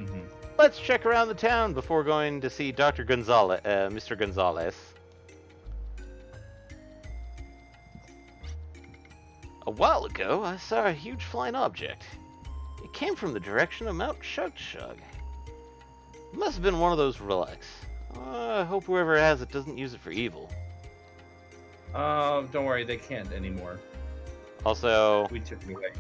Speaker 1: let's check around the town before going to see Dr. Gonzalez, Mr. Gonzalez. A while ago, I saw a huge flying object. It came from the direction of Mount Shug Shug. It must have been one of those relics. I hope whoever has it doesn't use it for evil.
Speaker 2: Don't worry, they can't anymore.
Speaker 1: Also,
Speaker 2: We took it away.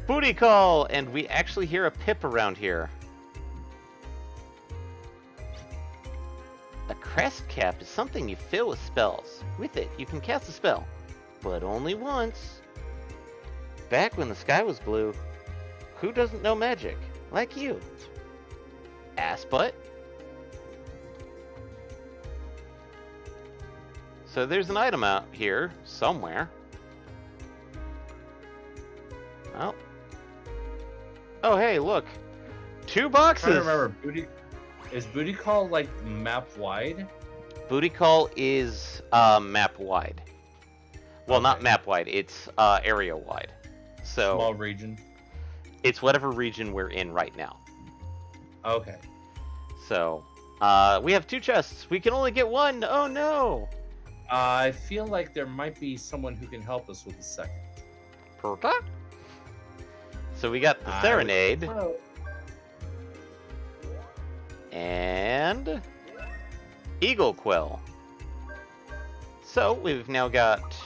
Speaker 1: booty call! And we actually hear a pip around here. A crest cap is something you fill with spells. With it, you can cast a spell, but only once. Back when the sky was blue, who doesn't know magic? Like you. Ass butt. So there's an item out here, somewhere. Oh. Oh, hey, look. 2 boxes!
Speaker 2: I don't remember. Is booty call like map wide?
Speaker 1: Booty call is map wide. Well, not map wide, it's area wide. So
Speaker 2: Small region.
Speaker 1: it's whatever region we're in right now.
Speaker 2: Okay.
Speaker 1: So we have 2 chests. We can only get 1. Oh no!
Speaker 2: I feel like there might be someone who can help us with the second.
Speaker 1: Perfect. So we got the Serenade and Eagle Quill. So we've now got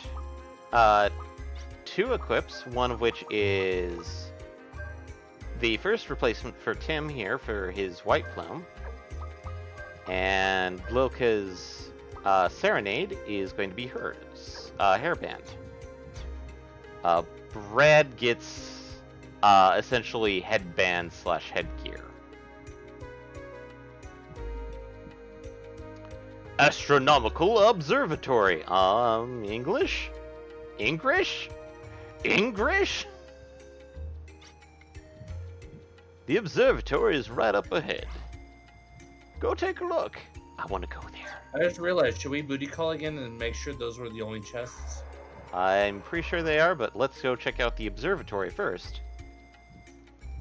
Speaker 1: 2 equips, one of which is the first replacement for Tim here for his white plume. And Lilka's Serenade is going to be hers hairband. Brad gets essentially headband / headgear. Astronomical Observatory. English? English? English? The observatory is right up ahead. Go take a look. I want to go there.
Speaker 2: I just realized, should we booty call again and make sure those were the only chests?
Speaker 1: I'm pretty sure they are, but let's go check out the observatory first.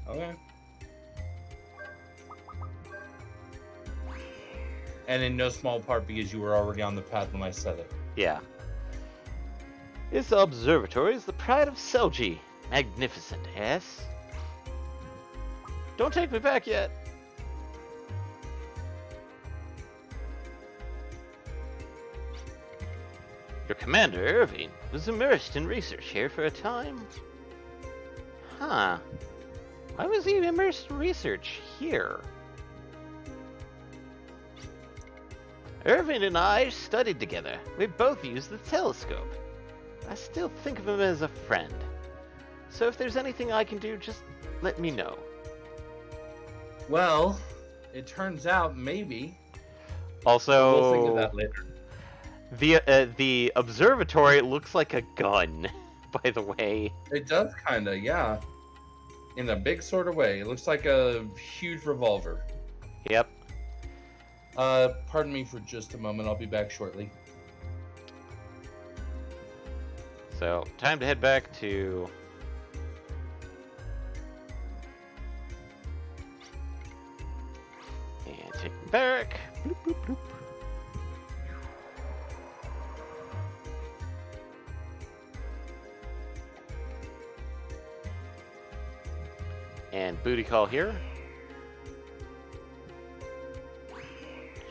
Speaker 2: Okay. And in no small part because you were already on the path when I said it.
Speaker 1: Yeah. This observatory is the pride of Selji. Magnificent, yes? Don't take me back yet. Your commander, Irving, was immersed in research here for a time. Huh. Why was he immersed in research here? Irving and I studied together. We both used the telescope. I still think of him as a friend. So if there's anything I can do, just let me know.
Speaker 2: Well, it turns out maybe.
Speaker 1: Also,
Speaker 2: We'll think of that later.
Speaker 1: the observatory looks like a gun, by the way.
Speaker 2: It does kind of, yeah. In a big sort of way. It looks like a huge revolver.
Speaker 1: Yep.
Speaker 2: Pardon me for just a moment. I'll be back shortly.
Speaker 1: So, time to head back to... And take me back. Bloop, bloop, bloop. And booty call here.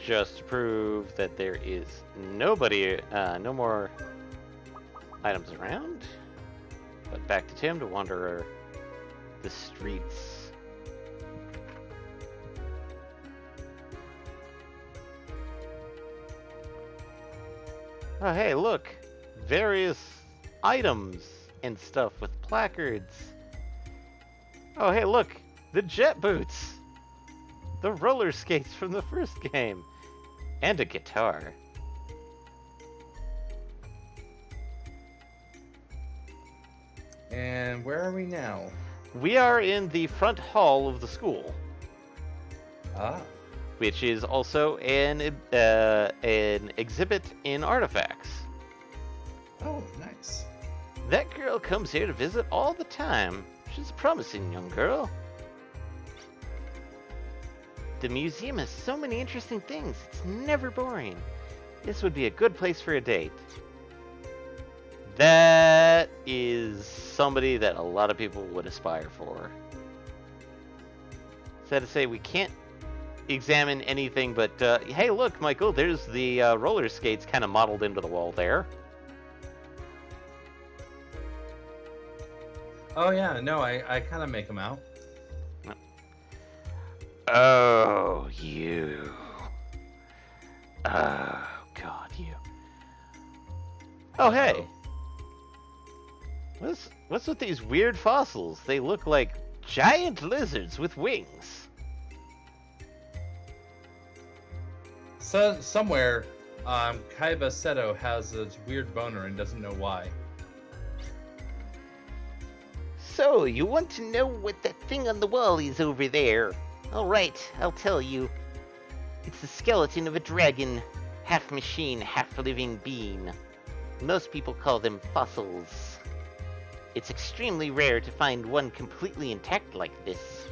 Speaker 1: Just to prove that there is nobody, no more items around. But back to Tim to wander the streets. Oh, hey, look! Various items and stuff with placards. Oh, hey, look! The jet boots! The roller skates from the first game! And a guitar.
Speaker 2: And where are we now?
Speaker 1: We are in the front hall of the school,
Speaker 2: Ah.
Speaker 1: which is also an exhibit in artifacts.
Speaker 2: Oh, nice.
Speaker 1: That girl comes here to visit all the time. She's a promising young girl. The museum has so many interesting things. It's never boring. This would be a good place for a date. That is somebody that a lot of people would aspire for. Sad to say, we can't examine anything, but hey, look, Michael, there's the roller skates kind of modeled into the wall there.
Speaker 2: Oh, yeah, no, I kind of make them out.
Speaker 1: Oh, you. Oh, God, you. Oh, hey. What's with these weird fossils? They look like giant lizards with wings.
Speaker 2: So, somewhere, Kaiba Seto has this weird boner and doesn't know why.
Speaker 3: So, you want to know what that thing on the wall is over there? Alright, I'll tell you. It's the skeleton of a dragon. Half machine, half living being. Most people call them fossils. It's extremely rare to find one completely intact like this.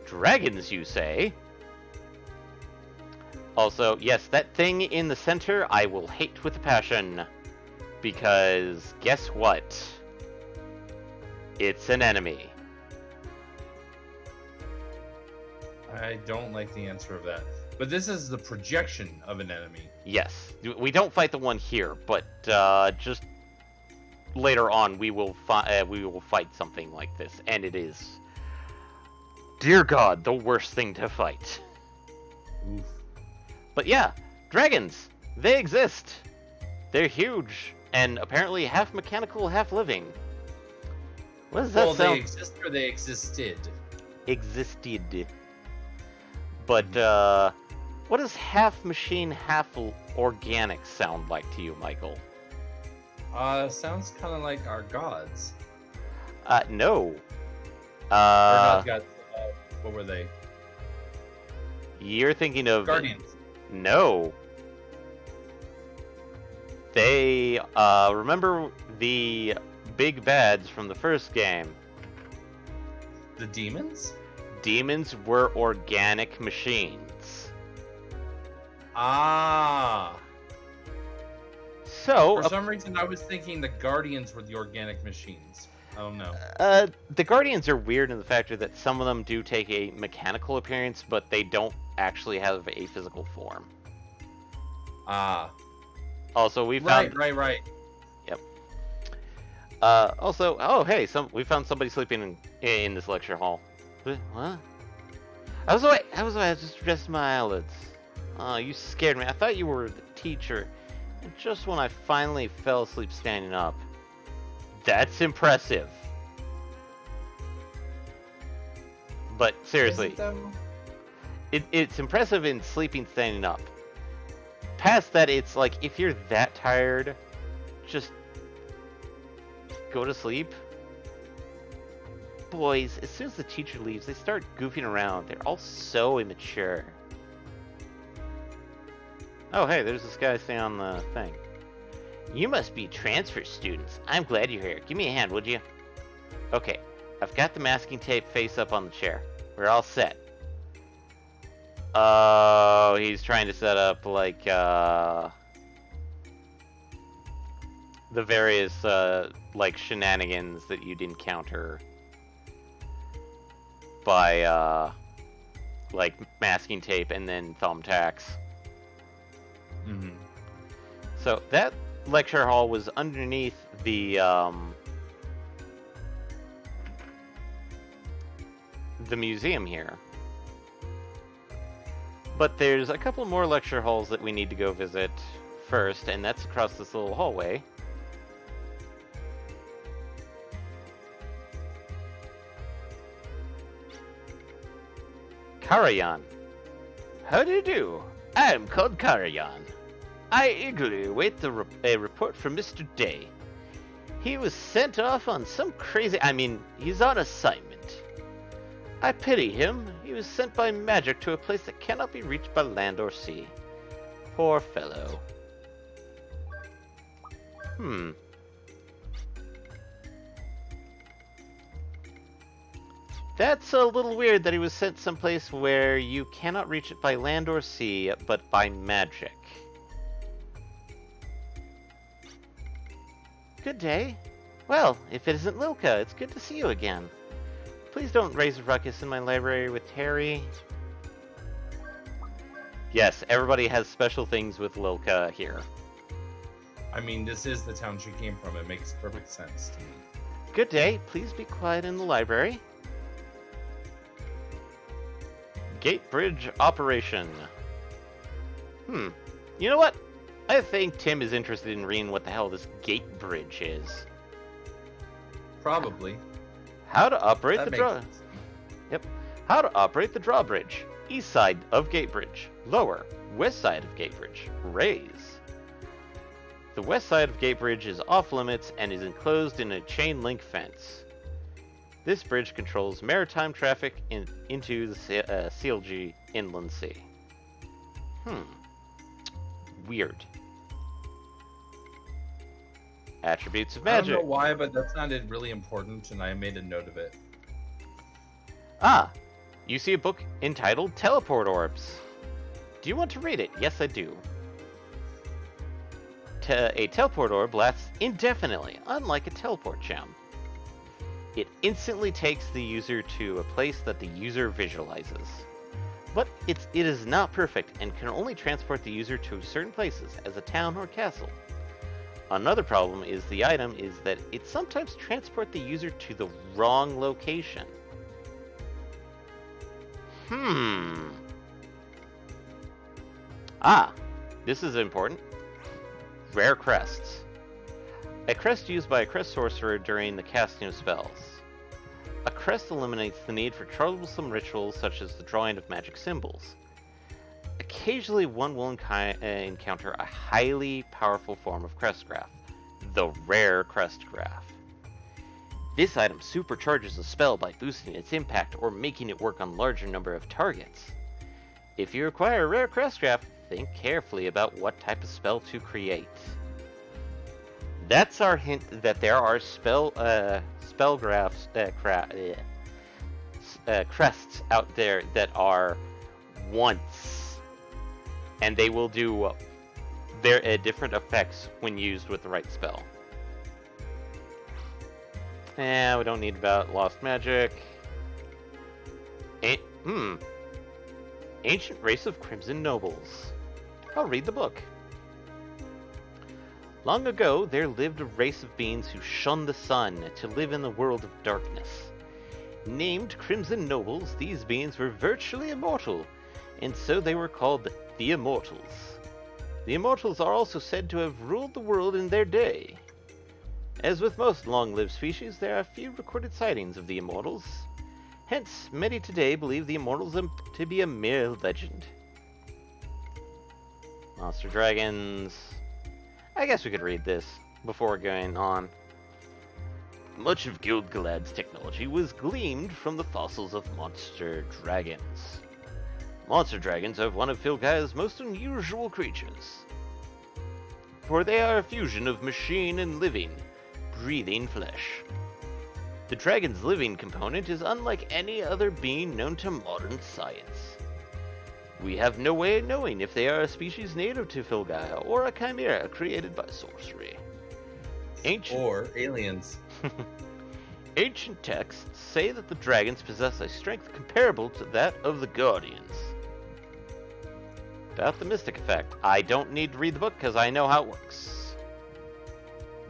Speaker 1: Dragons, you say? Also, yes, that thing in the center I will hate with a passion. Because, guess what? It's an enemy.
Speaker 2: I don't like the answer of that. But this is the projection of an enemy.
Speaker 1: Yes, we don't fight the one here, but just later on we will fight something like this, and it is, dear God, the worst thing to fight.
Speaker 2: Oof.
Speaker 1: But yeah, dragons, they exist. They're huge, and apparently half mechanical, half living. What does that
Speaker 2: Well,
Speaker 1: sound?
Speaker 2: they exist or they existed.
Speaker 1: Existed. But what does half machine, half organic sound like to you, Michael?
Speaker 2: Sounds kind of like our gods.
Speaker 1: No.
Speaker 2: Or not gods. What were they?
Speaker 1: You're thinking of
Speaker 2: Guardians.
Speaker 1: No. They remember the big bads from the first game.
Speaker 2: The demons?
Speaker 1: Demons were organic machines.
Speaker 2: Ah.
Speaker 1: So
Speaker 2: For some reason, I was thinking the Guardians were the organic machines. I don't know.
Speaker 1: the Guardians are weird in the factor that some of them do take a mechanical appearance, but they don't actually have a physical form.
Speaker 2: Ah.
Speaker 1: Also, we found.
Speaker 2: Right.
Speaker 1: Yep. Also, oh hey, we found somebody sleeping in this lecture hall. What? I was away. I just dressed my eyelids. Oh, you scared me. I thought you were the teacher. And just when I finally fell asleep standing up. That's impressive. But seriously, it's impressive in sleeping standing up. Past that, it's like if you're that tired, just go to sleep. Boys, as soon as the teacher leaves, they start goofing around. They're all so immature. Oh, hey, there's this guy staying on the thing. You must be transfer students. I'm glad you're here. Give me a hand, would you? Okay, I've got the masking tape face up on the chair. We're all set. Oh, he's trying to set up, like, the various, like, shenanigans that you'd encounter by, like, masking tape and then thumbtacks.
Speaker 2: Mm-hmm.
Speaker 1: So, that lecture hall was underneath the museum here. But there's a couple more lecture halls that we need to go visit first, and that's across this little hallway. Karajan. How do you do? I'm called Karajan. I eagerly await a report from Mr. Day. He was sent off on some crazy... he's on assignment. I pity him. He was sent by magic to a place that cannot be reached by land or sea. Poor fellow. That's a little weird that he was sent someplace where you cannot reach it by land or sea, but by magic. Good day. Well, if it isn't Lilka, it's good to see you again. Please don't raise a ruckus in my library with Terry. Yes, everybody has special things with Lilka here.
Speaker 2: I mean, this is the town she came from. It makes perfect sense to me.
Speaker 1: Good day. Please be quiet in the library. Gate bridge operation. You know what? I think Tim is interested in reading what the hell this gate bridge is.
Speaker 2: Probably.
Speaker 1: How to operate
Speaker 2: That
Speaker 1: the
Speaker 2: makes sense.
Speaker 1: Yep. How to operate the drawbridge. East side of gate bridge. Lower. West side of gate bridge. Raise. The west side of gate bridge is off limits and is enclosed in a chain link fence. This bridge controls maritime traffic into the CLG Inland Sea. Weird. Attributes of magic.
Speaker 2: I don't know why, but that sounded really important, and I made a note of it.
Speaker 1: You see a book entitled Teleport Orbs. Do you want to read it? Yes, I do. A teleport orb lasts indefinitely, unlike a teleport gem. It instantly takes the user to a place that the user visualizes. But it is not perfect and can only transport the user to certain places, as a town or castle. Another problem is the item is that it sometimes transports the user to the wrong location. This is important. Rare crests. A crest used by a crest sorcerer during the casting of spells. A crest eliminates the need for troublesome rituals such as the drawing of magic symbols. Occasionally, one will encounter a highly powerful form of crest graph, the rare crest graph. This item supercharges a spell by boosting its impact or making it work on larger number of targets. If you acquire a rare crest graph, think carefully about what type of spell to create. That's our hint that there are spell graphs, crests out there that are once, and they will do their different effects when used with the right spell. We don't need about lost magic. Ancient race of Crimson Nobles. I'll read the book. Long ago, there lived a race of beings who shunned the sun to live in the world of darkness. Named Crimson Nobles, these beings were virtually immortal, and so they were called the Immortals. The Immortals are also said to have ruled the world in their day. As with most long-lived species, there are few recorded sightings of the Immortals. Hence, many today believe the Immortals to be a mere legend. Monster Dragons... I guess we could read this before going on. Much of Gilgalad's technology was gleaned from the fossils of monster dragons. Monster dragons are one of Filgaya's most unusual creatures, for they are a fusion of machine and living, breathing flesh. The dragon's living component is unlike any other being known to modern science. We have no way of knowing if they are a species native to Filgaya or a chimera created by sorcery.
Speaker 2: Or aliens.
Speaker 1: Ancient texts say that the dragons possess a strength comparable to that of the Guardians. About the Mystic Effect. I don't need to read the book because I know how it works.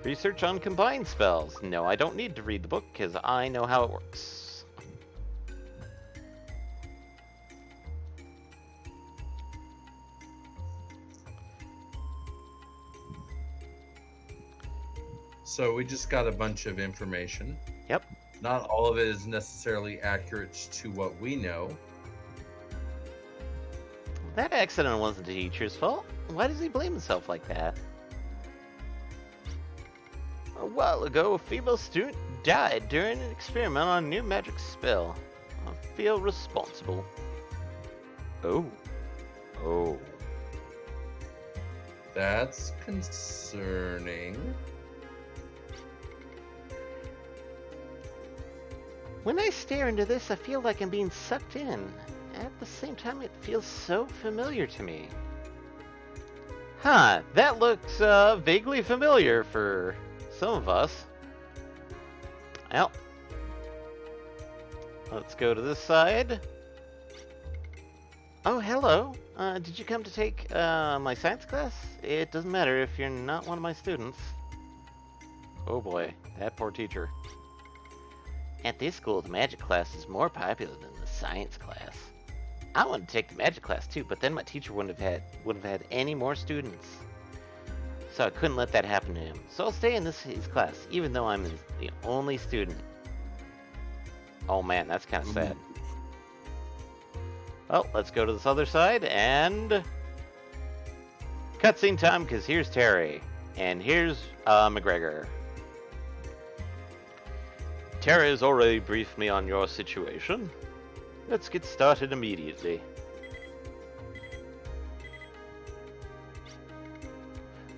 Speaker 1: Research on combined spells. No, I don't need to read the book because I know how it works.
Speaker 2: So we just got a bunch of information.
Speaker 1: Yep.
Speaker 2: Not all of it is necessarily accurate to what we know.
Speaker 1: That accident wasn't the teacher's fault. Why does he blame himself like that? A while ago, a female student died during an experiment on a new magic spell. I feel responsible. Oh. Oh.
Speaker 2: That's concerning.
Speaker 1: When I stare into this, I feel like I'm being sucked in. At the same time, it feels so familiar to me. Huh, that looks vaguely familiar for some of us. Well, let's go to this side. Oh, hello. Did you come to take my science class? It doesn't matter if you're not one of my students. Oh boy, that poor teacher. At this school, the magic class is more popular than the science class. I wanted to take the magic class too, but then my teacher wouldn't have had any more students. So I couldn't let that happen to him. So I'll stay in his class, even though I'm the only student. Oh man, that's kind of sad. Well, let's go to this other side, and... cutscene time, because here's Terry. And here's McGregor. Terry has already briefed me on your situation. Let's get started immediately.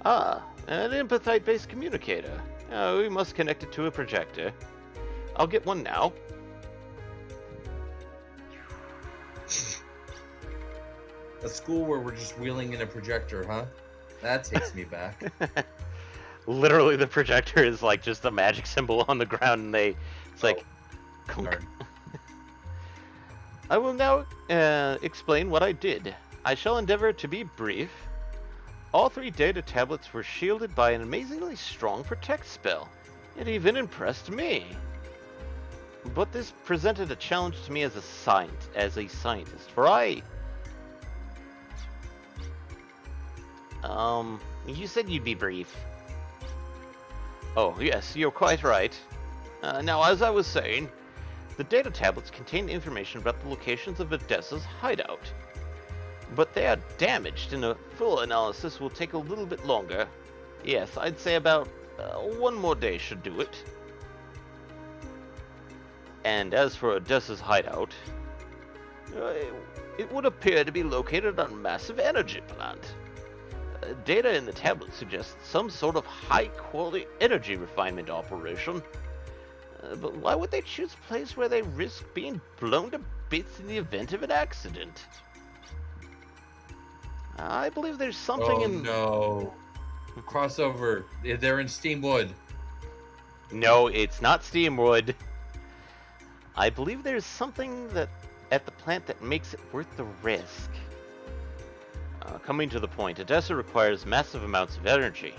Speaker 1: Ah, an empathite-based communicator. We must connect it to a projector. I'll get one now.
Speaker 2: A school where we're just wheeling in a projector, huh? That takes me back.
Speaker 1: Literally, the projector is like just a magic symbol on the ground, and it's like...
Speaker 2: Darn.
Speaker 1: I will now explain what I did. I shall endeavor to be brief. All 3 data tablets were shielded by an amazingly strong protect spell. It even impressed me. But this presented a challenge to me as a scientist, for you said you'd be brief. Oh, yes, you're quite right. Now, as I was saying, the data tablets contain information about the locations of Odessa's hideout. But they are damaged, and a full analysis will take a little bit longer. Yes, I'd say about 1 more day should do it. And as for Odessa's hideout, it would appear to be located on a massive energy plant. Data in the tablet suggests some sort of high-quality energy refinement operation. But why would they choose a place where they risk being blown to bits in the event of an accident? I believe there's something in...
Speaker 2: Oh, no. Crossover. They're in Steamwood.
Speaker 1: No, it's not Steamwood. I believe there's something at the plant that makes it worth the risk. Coming to the point, Odessa requires massive amounts of energy.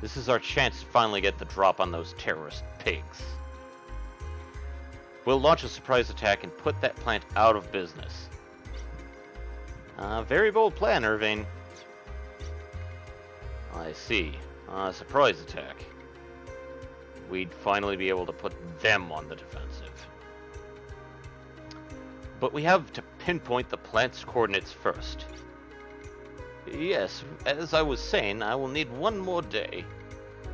Speaker 1: This is our chance to finally get the drop on those terrorist pigs. We'll launch a surprise attack and put that plant out of business. Very bold plan, Irving. I see. Surprise attack. We'd finally be able to put them on the defensive. But we have to pinpoint the plant's coordinates first. Yes, as I was saying, I will need one more day.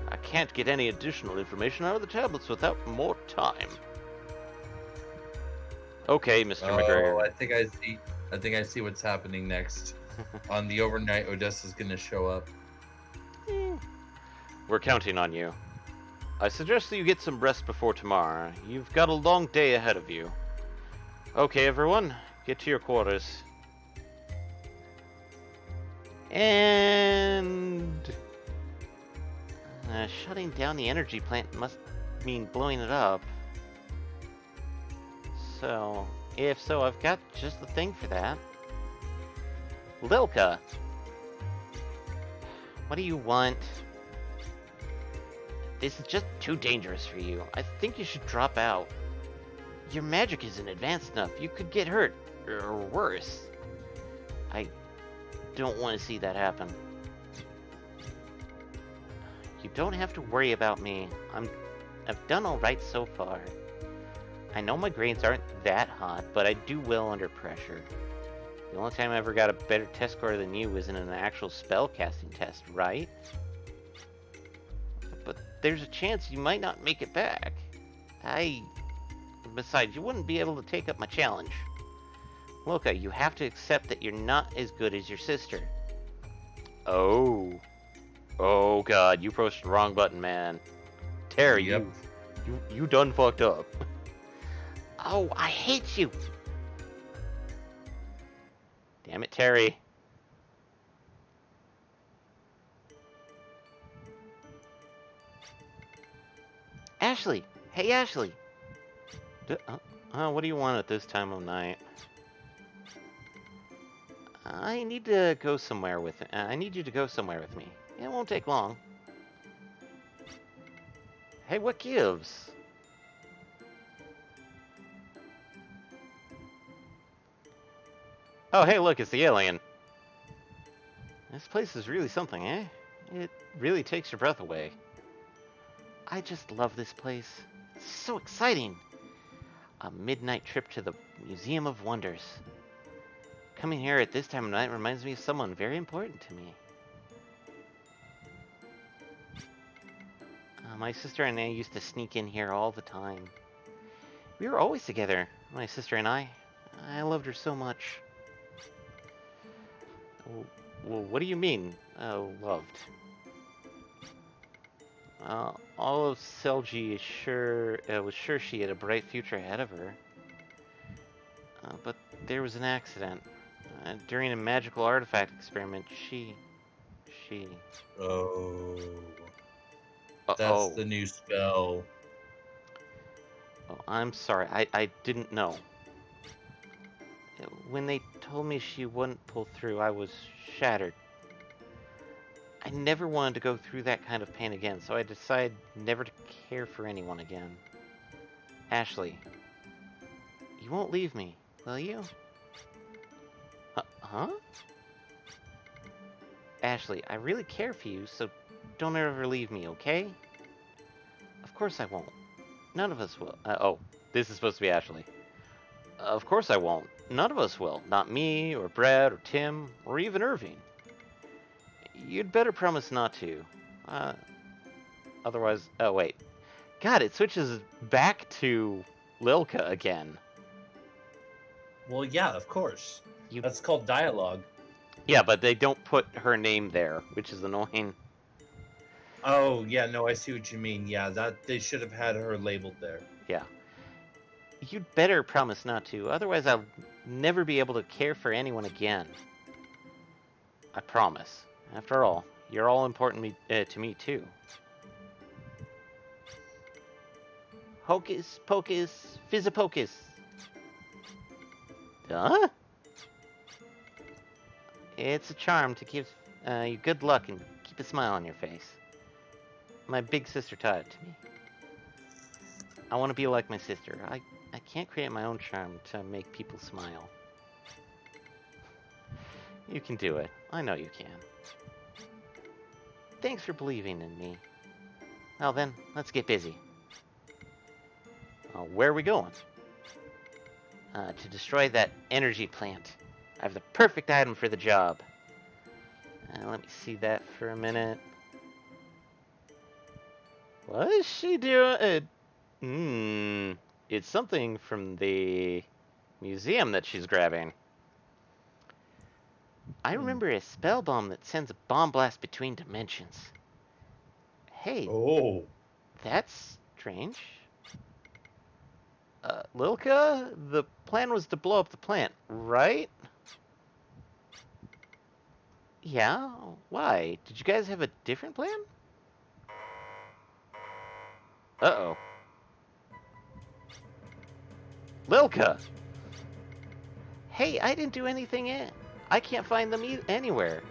Speaker 1: I can't get any additional information out of the tablets without more time. Okay, Mr. McGregor.
Speaker 2: I think I see what's happening next. On the overnight, Odessa's gonna show up.
Speaker 1: We're counting on you. I suggest that you get some rest before tomorrow. You've got a long day ahead of you. Okay, everyone, get to your quarters. And... shutting down the energy plant must mean blowing it up. So, if so, I've got just the thing for that. Lilka! What do you want? This is just too dangerous for you. I think you should drop out. Your magic isn't advanced enough. You could get hurt, or worse. I don't want to see that happen. You don't have to worry about me. I've done alright so far. I know my grades aren't that hot, but I do well under pressure. The only time I ever got a better test score than you was in an actual spellcasting test, right? But there's a chance you might not make it back. Besides, you wouldn't be able to take up my challenge. Loka, you have to accept that you're not as good as your sister. Oh. Oh god, you pushed the wrong button, man. Terry,
Speaker 2: Yep.
Speaker 1: you done fucked up.
Speaker 3: Oh, I hate you.
Speaker 1: Damn it, Terry.
Speaker 3: Ashley. Hey, Ashley.
Speaker 1: What do you want at this time of night?
Speaker 3: I need to go somewhere with I need you to go somewhere with me. It won't take long.
Speaker 1: Hey, what gives? Oh, hey, look, it's the alien. This place is really something, eh? It really takes your breath away.
Speaker 3: I just love this place. It's so exciting. A midnight trip to the Museum of Wonders. Coming here at this time of night reminds me of someone very important to me. My sister and I used to sneak in here all the time. We were always together, my sister and I. I loved her so much.
Speaker 1: Well, what do you mean, loved? All of Selji was sure she had a bright future ahead of her. But there was an accident. During a magical artifact experiment, she...
Speaker 2: Oh.
Speaker 1: Uh-oh.
Speaker 2: That's the new spell.
Speaker 1: Oh, I'm sorry, I didn't know. When they told me she wouldn't pull through, I was shattered. I never wanted to go through that kind of pain again, so I decided never to care for anyone again. Ashley, you won't leave me, will you? Huh? Ashley, I really care for you, so don't ever leave me, okay? Of course I won't. None of us will. Oh, this is supposed to be Ashley. Of course I won't. None of us will. Not me, or Brad, or Tim, or even Irving. You'd better promise not to. Otherwise... Oh, wait. God, it switches back to Lilka again.
Speaker 2: Well, yeah, of course.
Speaker 1: You...
Speaker 2: That's called dialogue.
Speaker 1: Yeah, but they don't put her name there, which is annoying.
Speaker 2: Oh, yeah, no, I see what you mean. Yeah, that they should have had her labeled there.
Speaker 1: Yeah. You'd better promise not to, otherwise I'll never be able to care for anyone again. I promise. After all, you're all important to me too.
Speaker 3: Hocus pocus, fizzapocus.
Speaker 1: Huh?
Speaker 3: It's a charm to give you good luck and keep a smile on your face. My big sister taught it to me. I want to be like my sister. I can't create my own charm to make people smile. You can do it. I know you can. Thanks for believing in me. Well then, let's get busy. Where are we going? To destroy that energy plant. I have the perfect item for the job. Let me see that for a minute. What is she doing? It's something from the museum that she's grabbing. I remember a spell bomb that sends a bomb blast between dimensions. Hey.
Speaker 2: Oh.
Speaker 3: That's strange. Lilka, the plan was to blow up the plant, right? Yeah? Why? Did you guys have a different plan? Uh-oh. Lilka! Hey, I didn't do anything yet. I can't find them anywhere.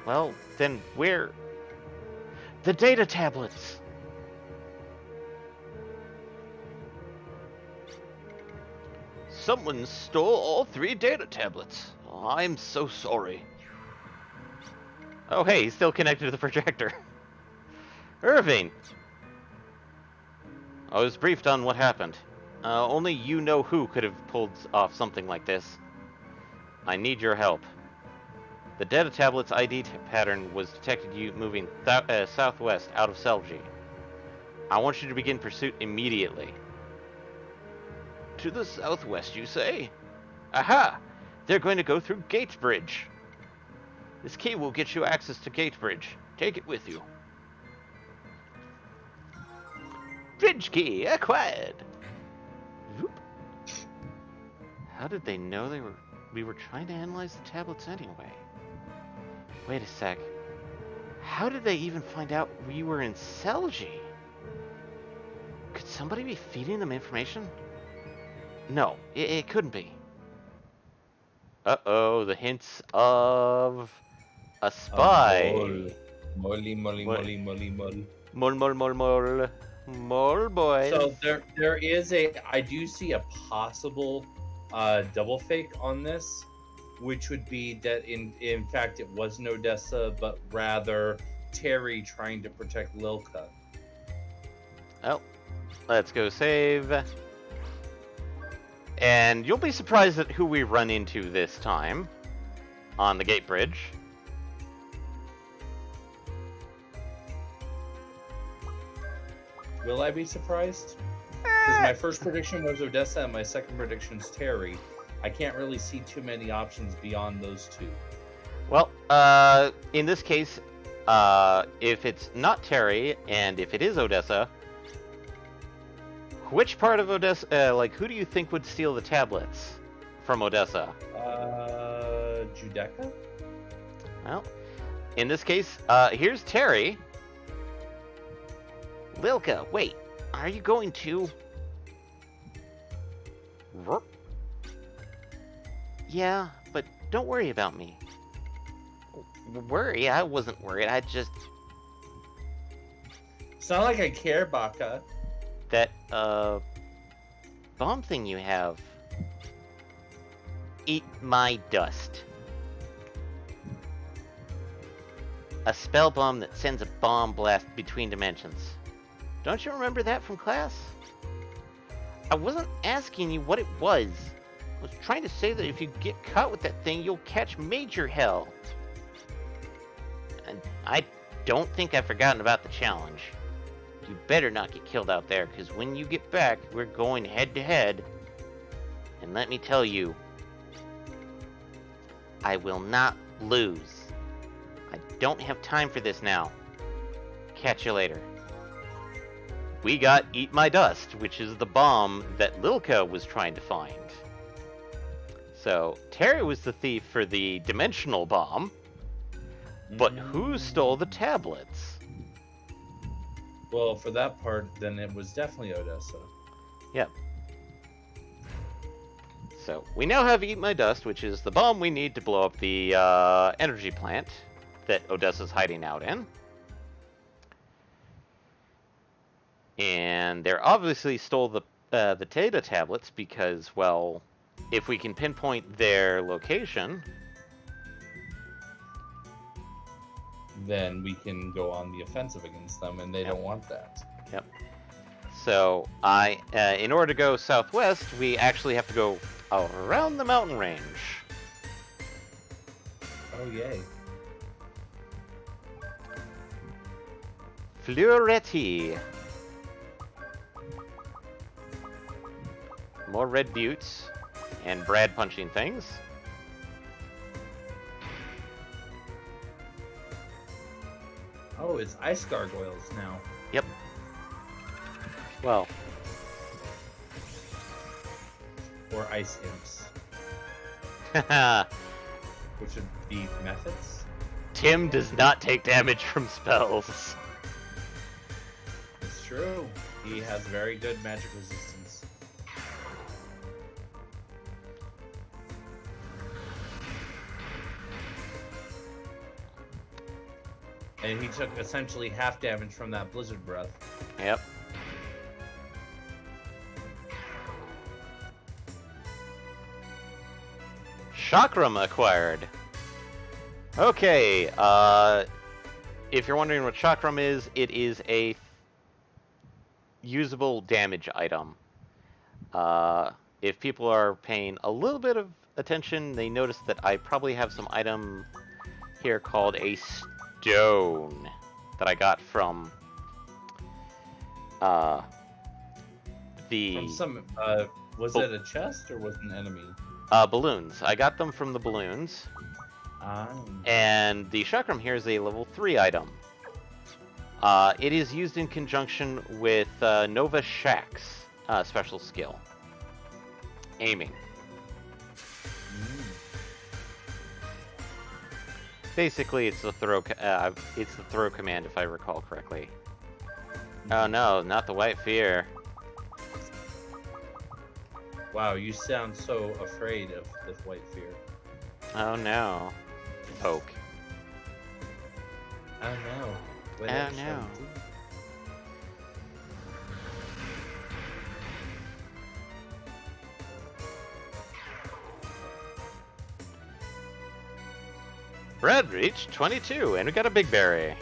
Speaker 3: Well, then where? The data tablets! Someone stole all 3 data tablets. Oh, I'm so sorry. Oh, hey, he's still connected to the projector. Irving! I was briefed on what happened. Only you know who could have pulled off something like this. I need your help. The data tablet's ID pattern was detected you moving southwest out of Selgi. I want you to begin pursuit immediately. To the southwest, you say? Aha! They're going to go through Gatebridge. This key will get you access to Gatebridge. Take it with you. Bridge key acquired. Whoop. How did they know we were trying to analyze the tablets anyway? Wait a sec. How did they even find out we were in Selgi? Could somebody be feeding them information? No, it couldn't be. Uh-oh, the hints of a spy.
Speaker 2: Molly.
Speaker 3: Mole boys.
Speaker 2: So there is I do see a possible double fake on this, which would be that in fact it wasn't Odessa, but rather Terry trying to protect Lilka.
Speaker 3: Oh, let's go save. And you'll be surprised at who we run into this time on the gate bridge.
Speaker 2: Will I be surprised? Because my first prediction was Odessa and my second prediction is Terry. I can't really see too many options beyond those two.
Speaker 3: Well, in this case, if it's not Terry and if it is Odessa, which part of Odessa, who do you think would steal the tablets from Odessa?
Speaker 2: Judeca?
Speaker 3: Well, in this case, here's Terry. Lilka, wait, are you going to? Yeah, but don't worry about me. Worry? I wasn't worried, I just...
Speaker 2: It's not like I care, Baka.
Speaker 3: That, bomb thing you have. Eat my dust. A spell bomb that sends a bomb blast between dimensions. Don't you remember that from class? I wasn't asking you what it was. I was trying to say that if you get caught with that thing, you'll catch major hell. And I don't think I've forgotten about the challenge. You better not get killed out there, because when you get back, we're going head to head. And let me tell you, I will not lose. I don't have time for this now. Catch you later. We got Eat My Dust, which is the bomb that Lilka was trying to find. So, Terry was the thief for the dimensional bomb, but who stole the tablets?
Speaker 2: Well, for that part, then it was definitely Odessa.
Speaker 3: Yep. So, we now have Eat My Dust, which is the bomb we need to blow up the energy plant that Odessa's hiding out in.
Speaker 1: And they're obviously stole the data tablets because, well, if we can pinpoint their location,
Speaker 2: then we can go on the offensive against them, and they don't want that.
Speaker 1: Yep. So in order to go southwest, we actually have to go around the mountain range.
Speaker 2: Oh, yay.
Speaker 1: Fluoretti. More red buttes and Brad punching things.
Speaker 2: Oh, it's ice gargoyles now.
Speaker 1: Yep. Well,
Speaker 2: Or ice imps, which would be methods.
Speaker 1: Tim does not take damage from spells.
Speaker 2: It's true. He has very good magic resistance. And he took essentially half damage from that blizzard breath.
Speaker 1: Yep. Chakram acquired. Okay, if you're wondering what Chakram is, it is a usable damage item. If people are paying a little bit of attention, they notice that I probably have some item here called a stone that I got from
Speaker 2: From some, was it a chest or was it an enemy?
Speaker 1: balloons. I got them from the balloons.
Speaker 2: Ah.
Speaker 1: And the Chakram here is a level 3 item. It is used in conjunction with Nova Shack's special skill. Aiming. Basically, it's the throw command, if I recall correctly. Oh no, not the White Fear.
Speaker 2: Wow, you sound so afraid of this white fear.
Speaker 1: Oh no. Poke.
Speaker 2: I don't know. What
Speaker 1: Oh,
Speaker 2: else
Speaker 1: no.
Speaker 2: shall we do?
Speaker 1: Brad reached 22, and we got a big berry.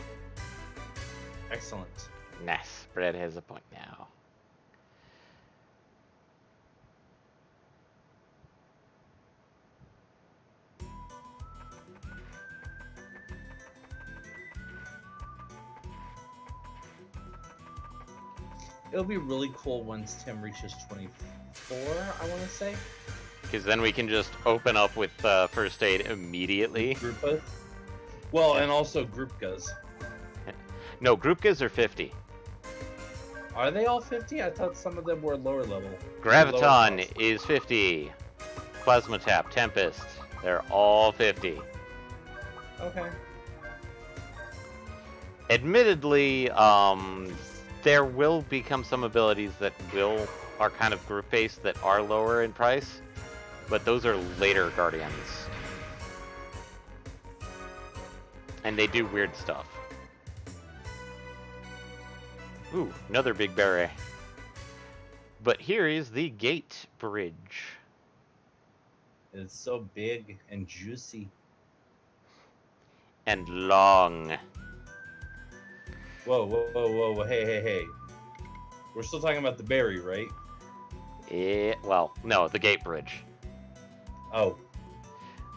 Speaker 2: Excellent.
Speaker 1: Nice. Brad has a point now.
Speaker 2: It'll be really cool once Tim reaches 24, I want to say.
Speaker 1: Because then we can just open up with first aid immediately.
Speaker 2: Gruppas. Well,
Speaker 1: Yeah.
Speaker 2: and also Grupkas.
Speaker 1: No, Grupkas are 50.
Speaker 2: Are they all 50? I thought some of them were lower level.
Speaker 1: Graviton
Speaker 2: Lower cost.
Speaker 1: is 50. Plasma Tap, Tempest, they're all 50.
Speaker 2: Okay.
Speaker 1: Admittedly, there will become some abilities that are kind of group based that are lower in price, but those are later Guardians. And they do weird stuff. Ooh, another big berry. But here is the gate bridge.
Speaker 2: It's so big and juicy.
Speaker 1: And long.
Speaker 2: Whoa, whoa, whoa, whoa, hey, hey, hey. We're still talking about the berry, right?
Speaker 1: Well, no, the gate bridge.
Speaker 2: Oh.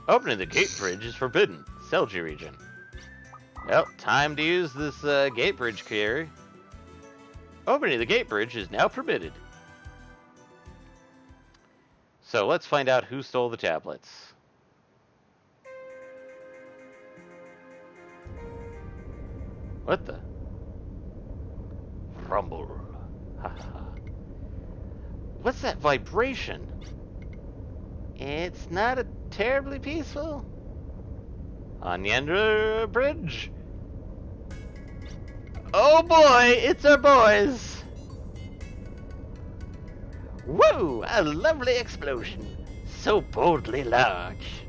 Speaker 1: Opening the gate bridge is forbidden. Selji region. Well, time to use this gate bridge carry. Opening the gate bridge is now permitted. So let's find out who stole the tablets. What the? Rumble. Haha. What's that vibration? It's not a terribly peaceful. On the Yandra Bridge. Oh boy, it's our boys. Whoa, a lovely explosion. So boldly large.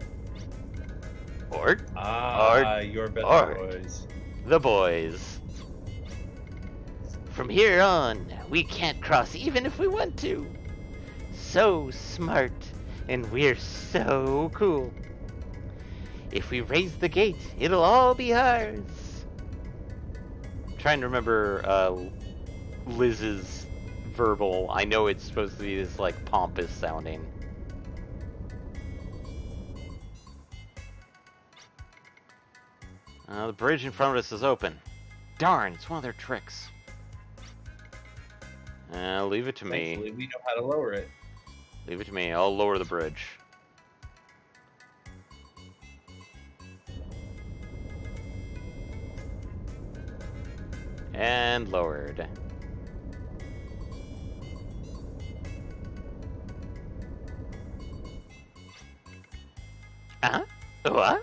Speaker 1: Ort,
Speaker 2: Ah, your better
Speaker 1: Art.
Speaker 2: boys.
Speaker 1: the boys.
Speaker 3: From here on, we can't cross even if we want to. So smart, and we're so cool. If we raise the gate, it'll all be ours. I'm trying to remember Liz's verbal. I know it's supposed to be this like pompous sounding. The bridge in front of us is open. Darn, it's one of their tricks. Leave it to me.
Speaker 2: Thankfully, we know how to lower it.
Speaker 1: Leave it to me. I'll lower the bridge. And lowered. What?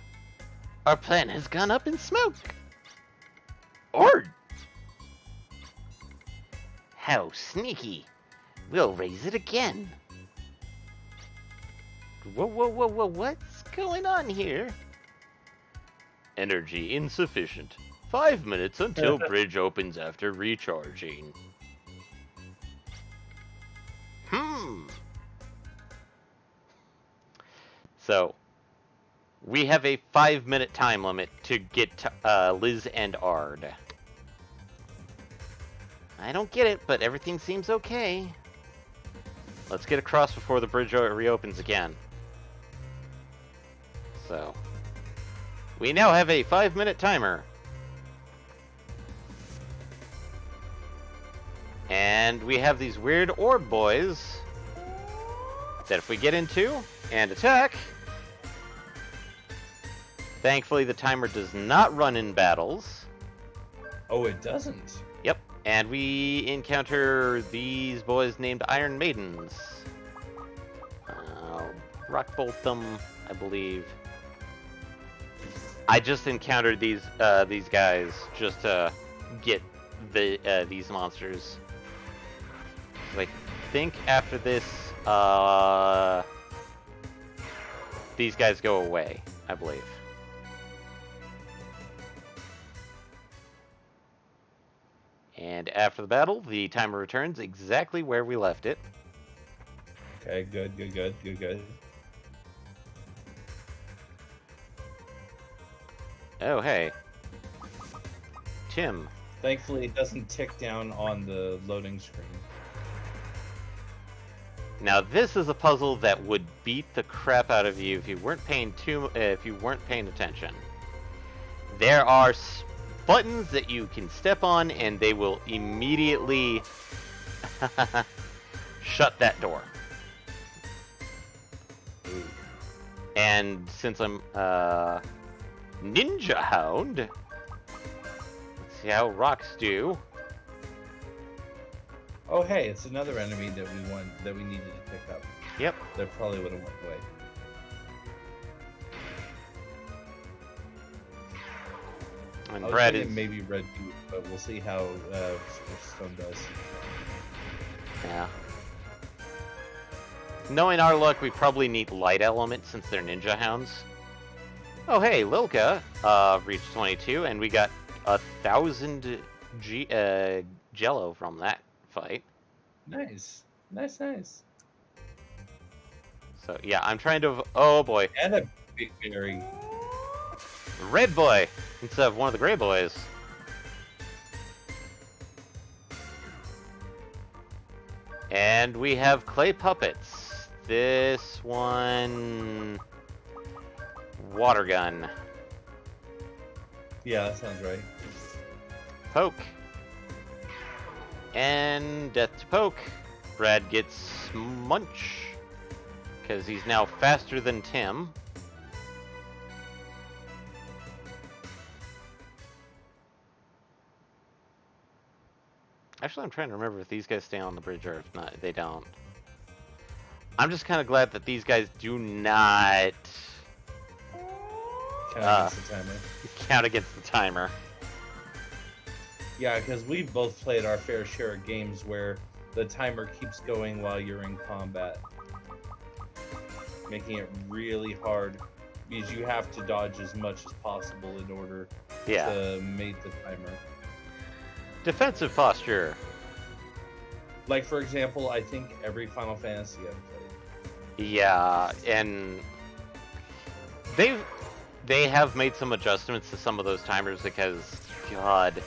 Speaker 1: Our plan has gone up in smoke. Or
Speaker 3: How sneaky. We'll raise it again. Whoa, what's going on here?
Speaker 1: energy insufficient. 5 minutes until bridge opens after recharging. So, we have a 5-minute time limit to get to Liz and Ard.
Speaker 3: I don't get it, but everything seems okay.
Speaker 1: Let's get across before the bridge reopens again. So, we now have a 5-minute timer. And we have these weird orb boys that if we get into and attack, thankfully the timer does not run in battles.
Speaker 2: Oh, it doesn't?
Speaker 1: Yep. And we encounter these boys named Iron Maidens. Rock bolt them, I believe. I just encountered these guys just to get these monsters. I think after this, these guys go away, I believe. And after the battle, the timer returns exactly where we left it.
Speaker 2: Okay, good.
Speaker 1: Oh, hey. Tim.
Speaker 2: Thankfully, it doesn't tick down on the loading screen.
Speaker 1: Now, this is a puzzle that would beat the crap out of you if you weren't paying attention. There are buttons that you can step on, and they will immediately shut that door. And since I'm Ninja Hound, let's see how rocks do.
Speaker 2: Oh, hey, it's another enemy that we needed to pick up.
Speaker 1: Yep.
Speaker 2: That probably would have went away.
Speaker 1: And
Speaker 2: I was
Speaker 1: Brad
Speaker 2: thinking
Speaker 1: is
Speaker 2: maybe red boot, but we'll see how Stone does.
Speaker 1: Yeah. Knowing our luck, we probably need light element since they're ninja hounds. Oh, hey, Lilka reached 22, and we got 1,000 jello from that fight.
Speaker 2: Nice.
Speaker 1: So, yeah, I'm trying to... Oh, boy.
Speaker 2: And a big berry.
Speaker 1: Red boy instead of one of the gray boys. And we have clay puppets. This one... Water gun.
Speaker 2: Yeah, that sounds right.
Speaker 1: Poke. And death to poke. Brad gets munch. Because he's now faster than Tim. Actually, I'm trying to remember if these guys stay on the bridge or if not. They don't. I'm just kind of glad that these guys do not
Speaker 2: Count against the timer.
Speaker 1: count against the timer.
Speaker 2: Yeah, because we've both played our fair share of games where the timer keeps going while you're in combat, making it really hard because you have to dodge as much as possible in order to mate the timer.
Speaker 1: defensive posture.
Speaker 2: Like, for example, I think every Final Fantasy I've played.
Speaker 1: Yeah, and they have made some adjustments to some of those timers because, God,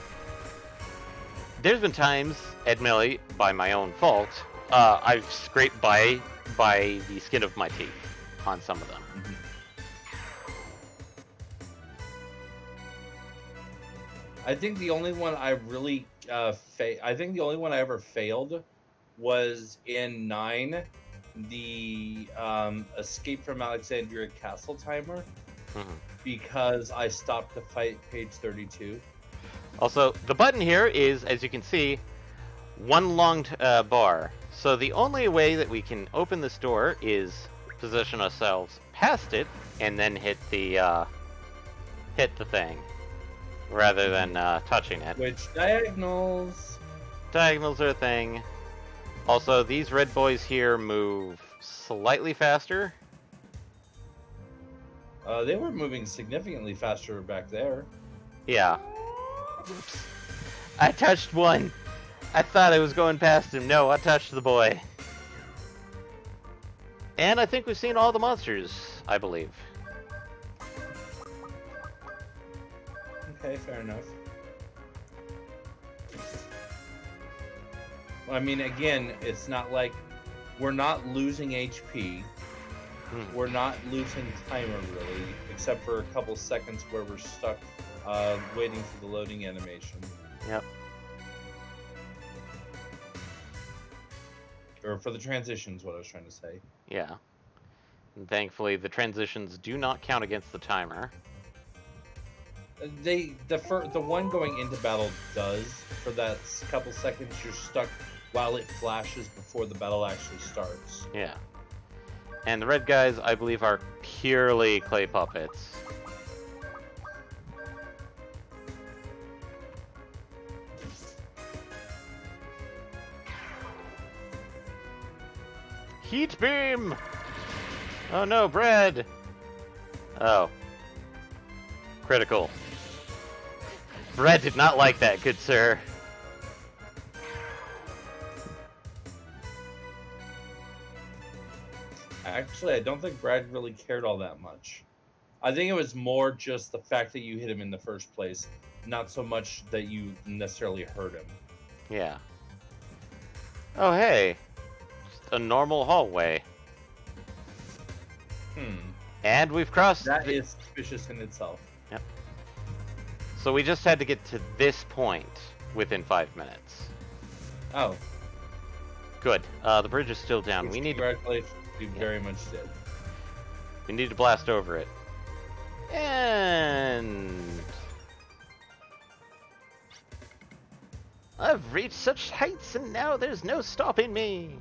Speaker 1: there's been times, admittedly, by my own fault, I've scraped by the skin of my teeth on some of them.
Speaker 2: Mhm. I think the only one I really I think the only one I ever failed was in 9, the Escape from Alexandria Castle timer,
Speaker 1: Mhm.
Speaker 2: because I stopped to fight page 32.
Speaker 1: Also, the button here is, as you can see, one long bar. So the only way that we can open this door is position ourselves past it and then hit the thing, rather than touching it.
Speaker 2: Which diagonals?
Speaker 1: Diagonals are a thing. Also, these red boys here move slightly faster.
Speaker 2: They were moving significantly faster back there.
Speaker 1: Yeah. Oops. I touched one. I thought I was going past him. No, I touched the boy. And I think we've seen all the monsters, I believe.
Speaker 2: Okay, fair enough. Well, I mean, again, it's not like we're not losing HP. We're not losing timer, really, except for a couple seconds where we're stuck waiting for the loading animation.
Speaker 1: Yep.
Speaker 2: Or for the transitions, what I was trying to say.
Speaker 1: Yeah. And thankfully, the transitions do not count against the timer.
Speaker 2: The one going into battle does. For that couple seconds, you're stuck while it flashes before the battle actually starts.
Speaker 1: Yeah. And the red guys, I believe, are purely clay puppets. Heat beam! Oh no, bread! Oh. Critical. Bread did not like that, good sir.
Speaker 2: Actually, I don't think Brad really cared all that much. I think it was more just the fact that you hit him in the first place, not so much that you necessarily hurt him.
Speaker 1: Yeah. Oh hey. Just a normal hallway. And we've crossed...
Speaker 2: That is suspicious in itself.
Speaker 1: Yep. So we just had to get to this point within 5 minutes.
Speaker 2: Oh.
Speaker 1: Good. The bridge is still down. We need to...
Speaker 2: Congratulations. You very much did.
Speaker 1: We need to blast over it. And... I've reached such heights and now there's no stopping me.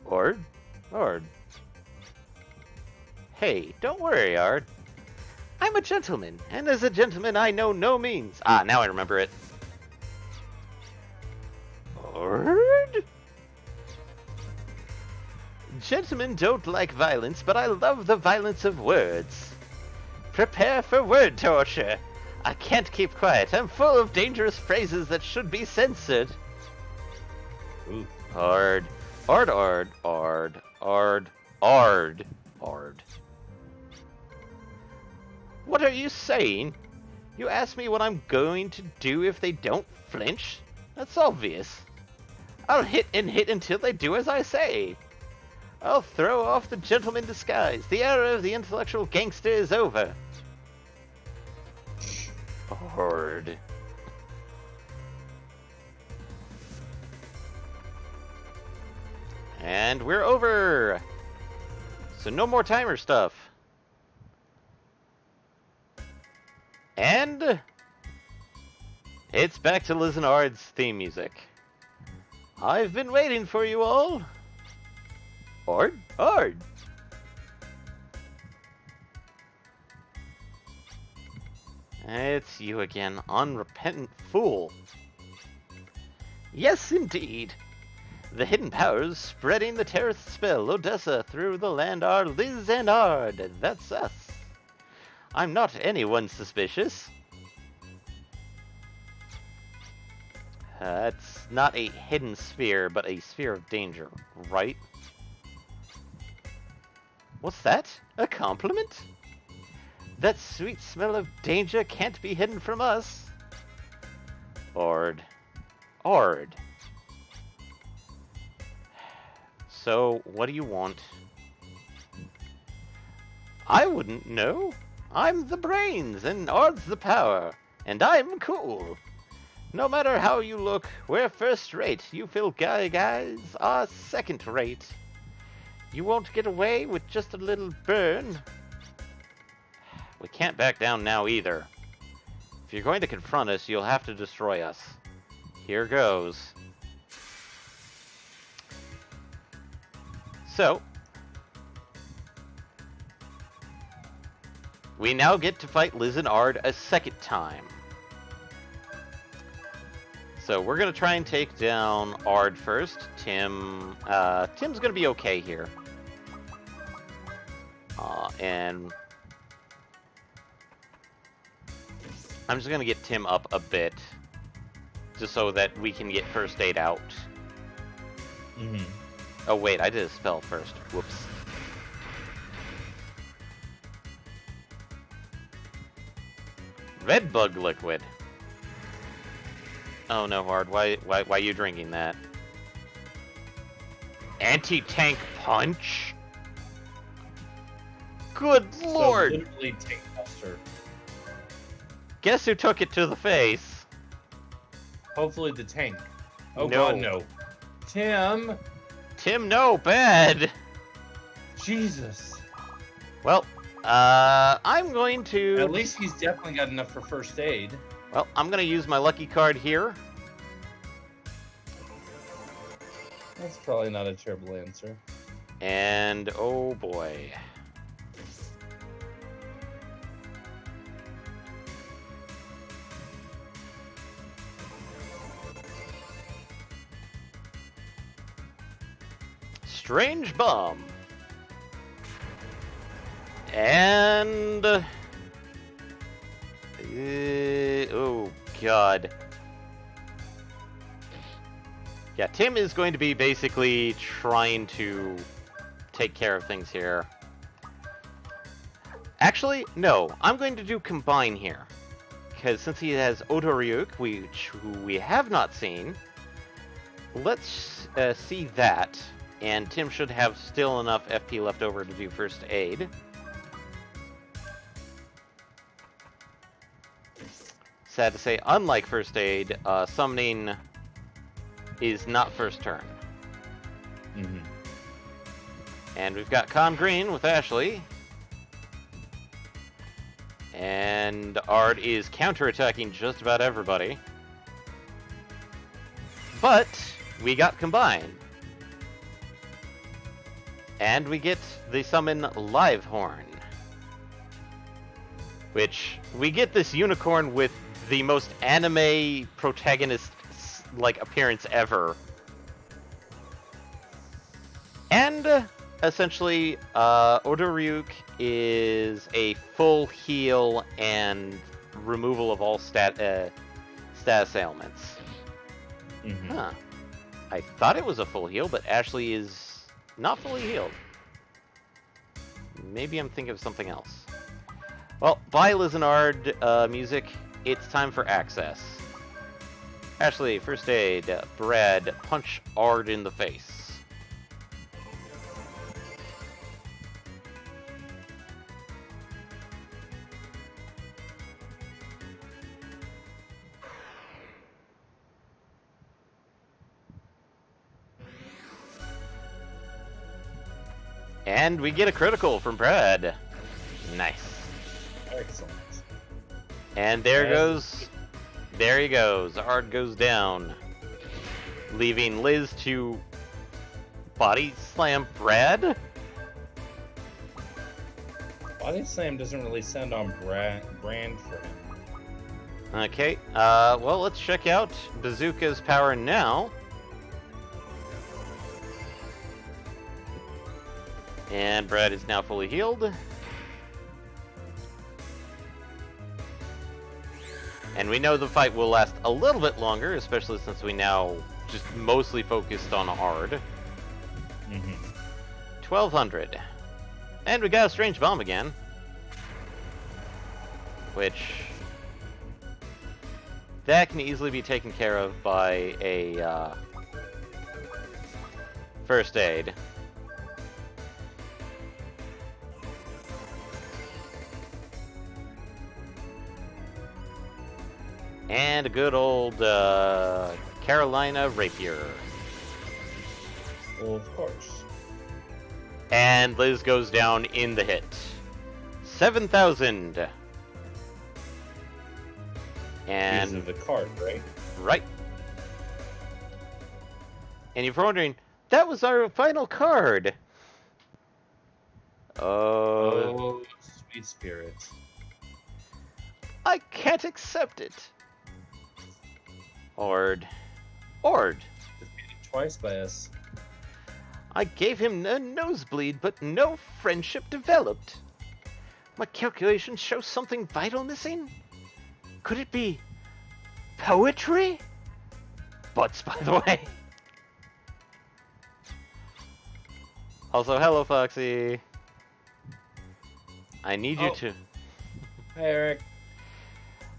Speaker 1: Ord? Hey, don't worry, Ard. I'm a gentleman, and as a gentleman I know no means. Ah, now I remember it. Ord? Gentlemen don't like violence, but I love the violence of words. Prepare for word torture. I can't keep quiet. I'm full of dangerous phrases that should be censored.
Speaker 2: Ooh.
Speaker 1: Ard. What are you saying? You ask me what I'm going to do if they don't flinch? That's obvious. I'll hit and hit until they do as I say. I'll throw off the gentleman disguise. The era of the intellectual gangster is over. Horde. And we're over. So no more timer stuff. And it's back to Liz and Ard's theme music. I've been waiting for you all. Ard? It's you again, unrepentant fool. Yes, indeed. The hidden powers spreading the terrorist spell Odessa through the land are Liz and Ard. That's us. I'm not anyone suspicious. It's not a hidden sphere, but a sphere of danger, right? What's that? A compliment? That sweet smell of danger can't be hidden from us. Ord. Ord. So, what do you want? I wouldn't know. I'm the brains, and Ord's the power. And I'm cool. No matter how you look, we're first rate. You Phil guys are second rate. You won't get away with just a little burn. We can't back down now either. If you're going to confront us, you'll have to destroy us. Here goes. So, we now get to fight Liz and Ard a second time. So we're gonna try and take down Ard first. Tim's gonna be okay here. And I'm just gonna get Tim up a bit, just so that we can get first aid out.
Speaker 2: Mm-hmm.
Speaker 1: Oh wait, I did a spell first. Whoops. Red bug liquid. Oh no, Hard. Why are you drinking that? Anti-tank punch? Good lord!
Speaker 2: So literally tank buster.
Speaker 1: Guess who took it to the face?
Speaker 2: Hopefully the tank. Oh
Speaker 1: No.
Speaker 2: god, no. Tim!
Speaker 1: Tim, no, bad!
Speaker 2: Jesus.
Speaker 1: Well, I'm going to...
Speaker 2: At least he's definitely got enough for first aid.
Speaker 1: Well, I'm gonna use my lucky card here.
Speaker 2: That's probably not a terrible answer.
Speaker 1: And, oh boy. Strange bomb. And... oh, God. Yeah, Tim is going to be basically trying to take care of things here. Actually, no. I'm going to do Combine here. Because since he has Odoryuk, which we have not seen, let's see that. And Tim should have still enough FP left over to do First Aid. Sad to say, unlike First Aid, summoning is not first turn.
Speaker 2: Mm-hmm.
Speaker 1: And we've got Con Green with Ashley. And Ard is counterattacking just about everybody. But we got Combine. And we get the summon Live Horn. Which, we get this unicorn with the most anime protagonist like appearance ever. And essentially, Odoryuk is a full heal and removal of all status ailments.
Speaker 2: Mm-hmm.
Speaker 1: Huh. I thought it was a full heal, but Ashley is not fully healed. Maybe I'm thinking of something else. Well, bye Lizenard music. It's time for access. Ashley, first aid. Brad, punch Ard in the face. And we get a critical from Brad. Nice.
Speaker 2: Excellent.
Speaker 1: And there goes... There he goes. Ard goes down. Leaving Liz to... body slam Brad?
Speaker 2: Body slam doesn't really sound on brand for him.
Speaker 1: Okay, well, let's check out Bazooka's power now. And Brad is now fully healed. And we know the fight will last a little bit longer, especially since we now just mostly focused on hard. 1200. And we got a strange bomb again. Which... that can easily be taken care of by a first aid. And a good old Carolina rapier.
Speaker 2: Well, of course.
Speaker 1: And Liz goes down in the hit. 7,000. And
Speaker 2: These are the card, right?
Speaker 1: right. And you're wondering, that was our final card.
Speaker 2: Oh, sweet spirit.
Speaker 1: I can't accept it. Ord.
Speaker 2: Defeated twice by us.
Speaker 1: I gave him a nosebleed, but no friendship developed. My calculations show something vital missing? Could it be poetry? Butts, by the way. Also, hello, Foxy. I need you to...
Speaker 2: Hi, Eric.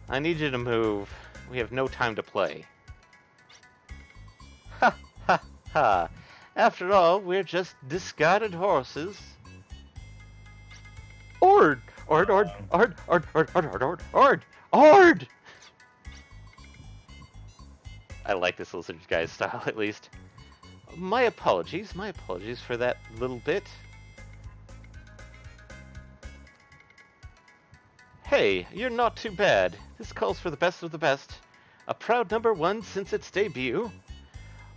Speaker 1: I need you to move. We have no time to play. Ha ha ha. After all, we're just discarded horses. Ord! Ord! I like this lizard guy's style, at least. My apologies for that little bit. Hey, you're not too bad. This calls for the best of the best. A proud #1 since its debut.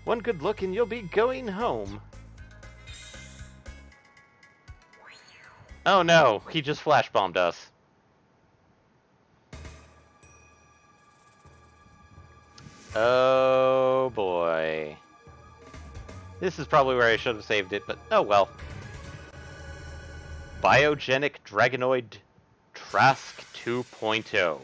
Speaker 1: One good look and you'll be going home. Oh no, he just flash bombed us. Oh boy. This is probably where I should have saved it, but oh well. Biogenic Dragonoid Trask 2.0.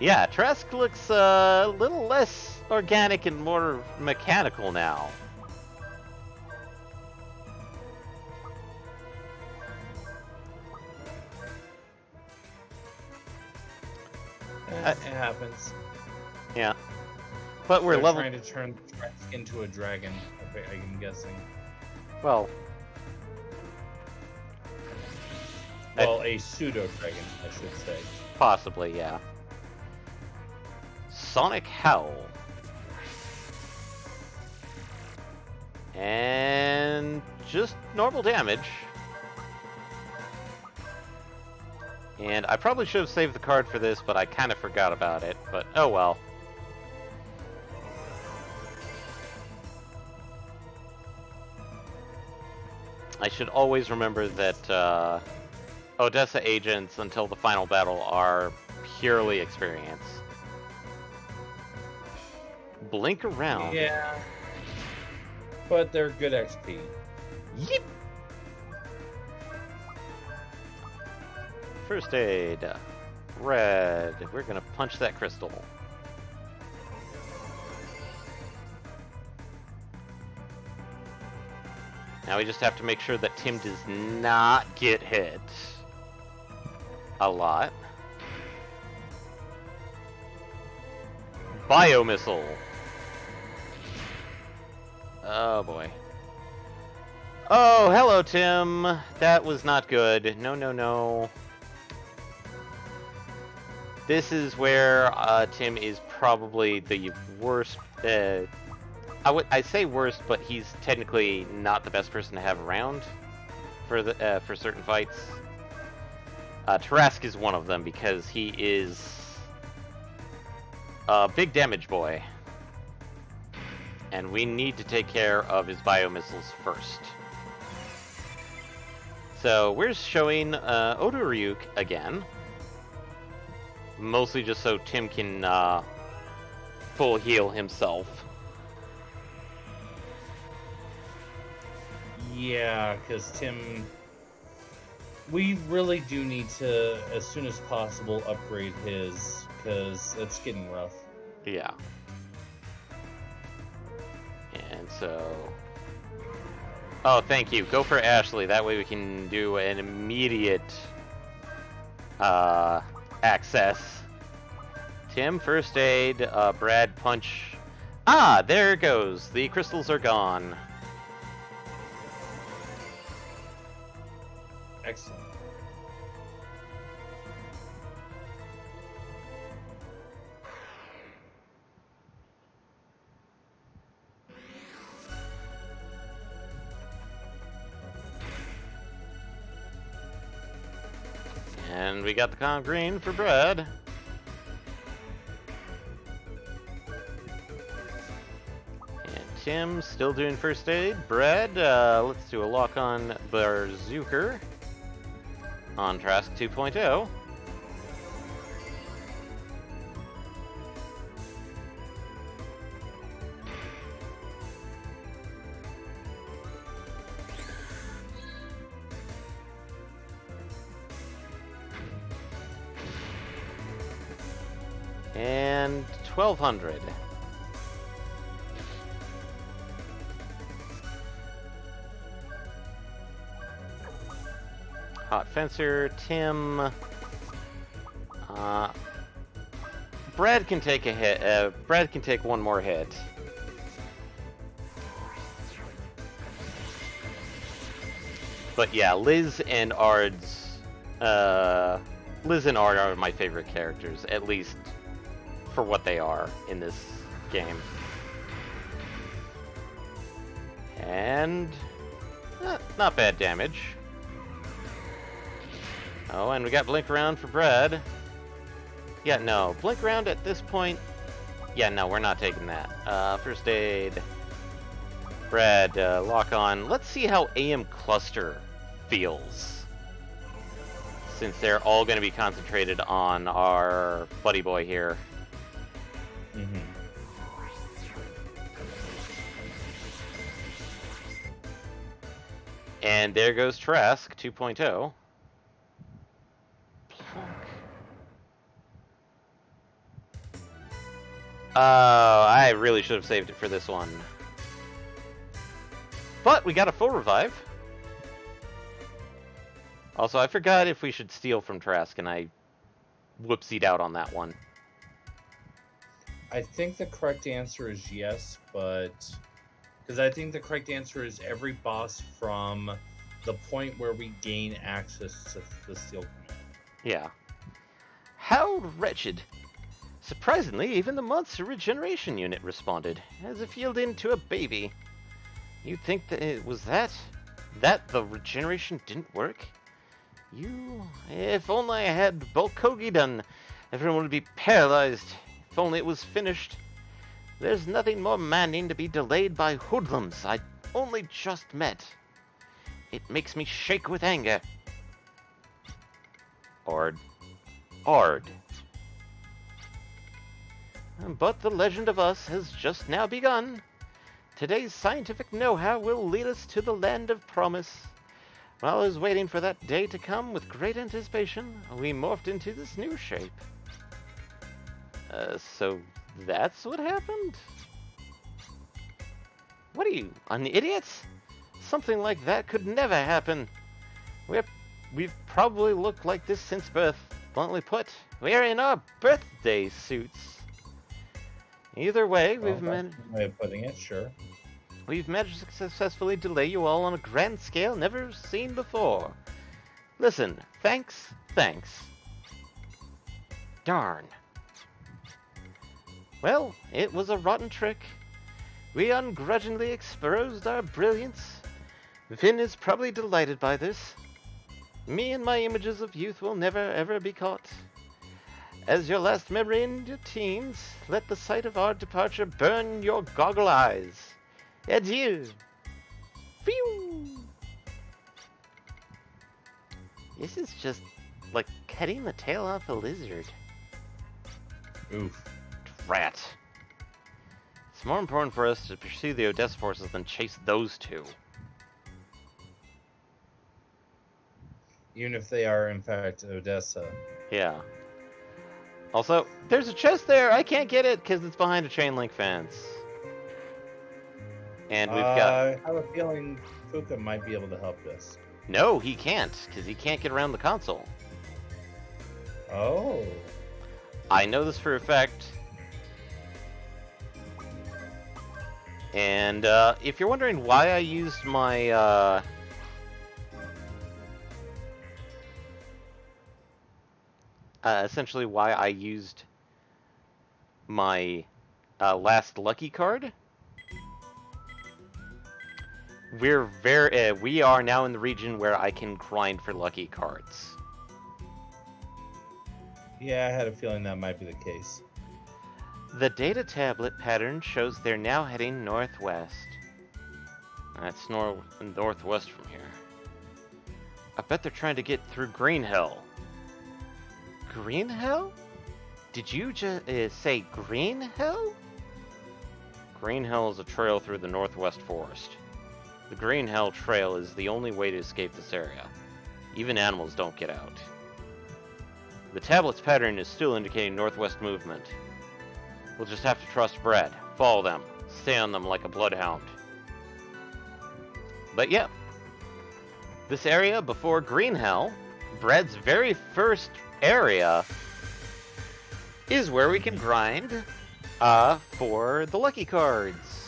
Speaker 1: Yeah, Trask looks a little less organic and more mechanical now.
Speaker 2: It happens.
Speaker 1: Yeah. But we're
Speaker 2: They're
Speaker 1: level...
Speaker 2: trying to turn Trask into a dragon, I'm guessing.
Speaker 1: Well...
Speaker 2: Well, a pseudo-dragon, I should say.
Speaker 1: Possibly, yeah. Sonic Howl. And just normal damage. And I probably should have saved the card for this, but I kind of forgot about it. But oh well. I should always remember that Odessa agents until the final battle are purely experience. Blink around.
Speaker 2: Yeah. But they're good XP.
Speaker 1: Yep. First aid. Red. We're gonna punch that crystal. Now we just have to make sure that Tim does not get hit. A lot. Biomissile. Oh boy. Oh, hello, Tim. That was not good. No, no, no. This is where Tim is probably the worst. I say worst, but he's technically not the best person to have around for certain fights. Tarask is one of them because he is a big damage boy. And we need to take care of his biomissiles first. So we're showing Odoryuk again. Mostly just so Tim can full heal himself.
Speaker 2: Yeah, because Tim, we really do need to, as soon as possible, upgrade his, because it's getting rough.
Speaker 1: Yeah. And so... Oh, thank you. Go for Ashley. That way we can do an immediate access. Tim, first aid. Brad, punch. Ah, there it goes. The crystals are gone.
Speaker 2: Excellent.
Speaker 1: And we got the con green for Brad. And Tim still doing first aid. Brad, let's do a lock on Barzooker on Trask 2.0. And 1200. Hot Fencer, Tim. Brad can take a hit. Brad can take one more hit. But yeah, Liz and Ard's. Liz and Ard are my favorite characters, at least for what they are in this game. And not bad damage. Oh, and we got Blink Around for Brad. Yeah, no, Blink Around at this point. Yeah, no, we're not taking that. First aid. Brad, lock on. Let's see how AM Cluster feels, since they're all going to be concentrated on our buddy boy here.
Speaker 2: Mm-hmm.
Speaker 1: And there goes Trask 2.0. I really should have saved it for this one. But we got a full revive. Also, I forgot if we should steal from Trask, and I whoopsied out on that one.
Speaker 2: I think the correct answer is yes, but because I think the correct answer is every boss from the point where we gain access to the steel command.
Speaker 1: Yeah. How wretched. Surprisingly, even the monster regeneration unit responded, as if yielding to a baby. You'd think that it was that the regeneration didn't work? If only I had Bulkogi done, everyone would be paralyzed. If only it was finished. There's nothing more maddening to be delayed by hoodlums I only just met. It makes me shake with anger. Ard. But the legend of us has just now begun. Today's scientific know-how will lead us to the land of promise. While I was waiting for that day to come with great anticipation, we morphed into this new shape. So that's what happened? What are you, an idiot? Something like that could never happen. We've probably looked like this since birth. Bluntly put, we're in our birthday suits. Either way, we've managed.
Speaker 2: Way of putting it, sure.
Speaker 1: We've managed to successfully delay you all on a grand scale never seen before. Listen, thanks. Darn. Well, it was a rotten trick. We ungrudgingly exposed our brilliance. Vin is probably delighted by this. Me and my images of youth will never ever be caught. As your last memory in your teens, let the sight of our departure burn your goggle eyes. Adieu. Phew. This is just like cutting the tail off a lizard.
Speaker 2: Oof.
Speaker 1: Rat. It's more important for us to pursue the Odessa forces than chase those two.
Speaker 2: even if they are in fact Odessa.
Speaker 1: Yeah. Also, there's a chest there. I can't get it because it's behind a chain link fence. And we've got...
Speaker 2: I have a feeling Fuka might be able to help this.
Speaker 1: No, he can't, because he can't get around the console.
Speaker 2: Oh.
Speaker 1: I know this for a fact. And if you're wondering why I used my... essentially why I used my last lucky card, we are now in the region where I can grind for lucky cards.
Speaker 2: Yeah, I had a feeling that might be the case.
Speaker 1: The data tablet pattern shows they're now heading northwest. That's northwest from here. I bet they're trying to get through Green Hill. Green Hill? Did you just say Green Hill? Green Hill is a trail through the northwest forest. The Green Hill Trail is the only way to escape this area. Even animals don't get out. The tablet's pattern is still indicating northwest movement. We'll just have to trust Brad. Follow them. Stay on them like a bloodhound. But yeah. This area before Green Hill, Brad's very first area, is where we can grind for the lucky cards.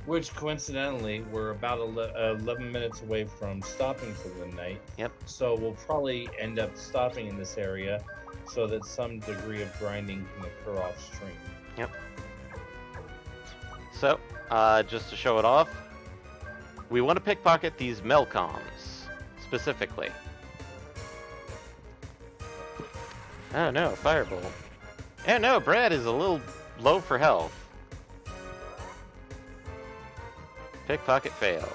Speaker 2: Which, coincidentally, we're about 11 minutes away from stopping for the night.
Speaker 1: Yep.
Speaker 2: So we'll probably end up stopping in this area so that some degree of grinding can occur off stream.
Speaker 1: Yep. So, just to show it off, we want to pickpocket these Melcoms, specifically. Oh no, Firebolt. Oh no, Brad is a little low for health. Pickpocket failed.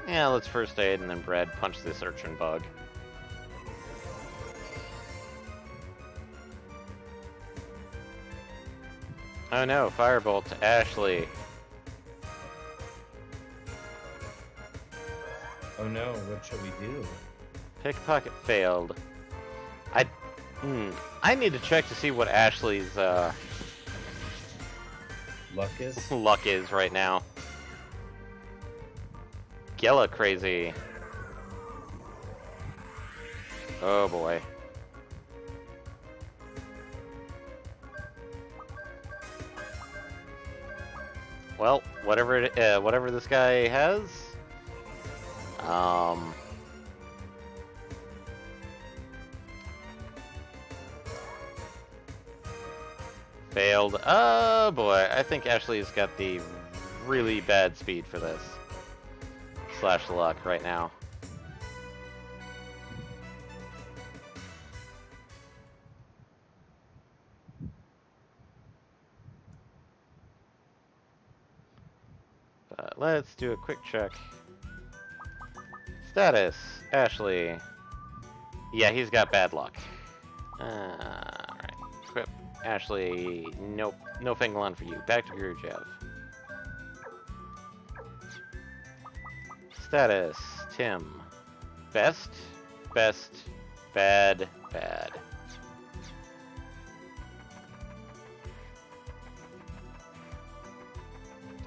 Speaker 1: Yeah, let's first aid and then Brad punch this urchin bug. Oh no, Firebolt to Ashley.
Speaker 2: Oh no, what shall we do?
Speaker 1: Pickpocket failed. I need to check to see what Ashley's
Speaker 2: Luck is?
Speaker 1: luck is right now. Gela crazy. Oh boy. Well, whatever this guy has, failed. Oh boy, I think Ashley's got the really bad speed for this. Slash luck right now. Let's do a quick check. Status, Ashley. Yeah, he's got bad luck. Alright. Equip. Ashley, nope. No Fingalon for you. Back to Grujev. Status, Tim. Best, best, bad, bad.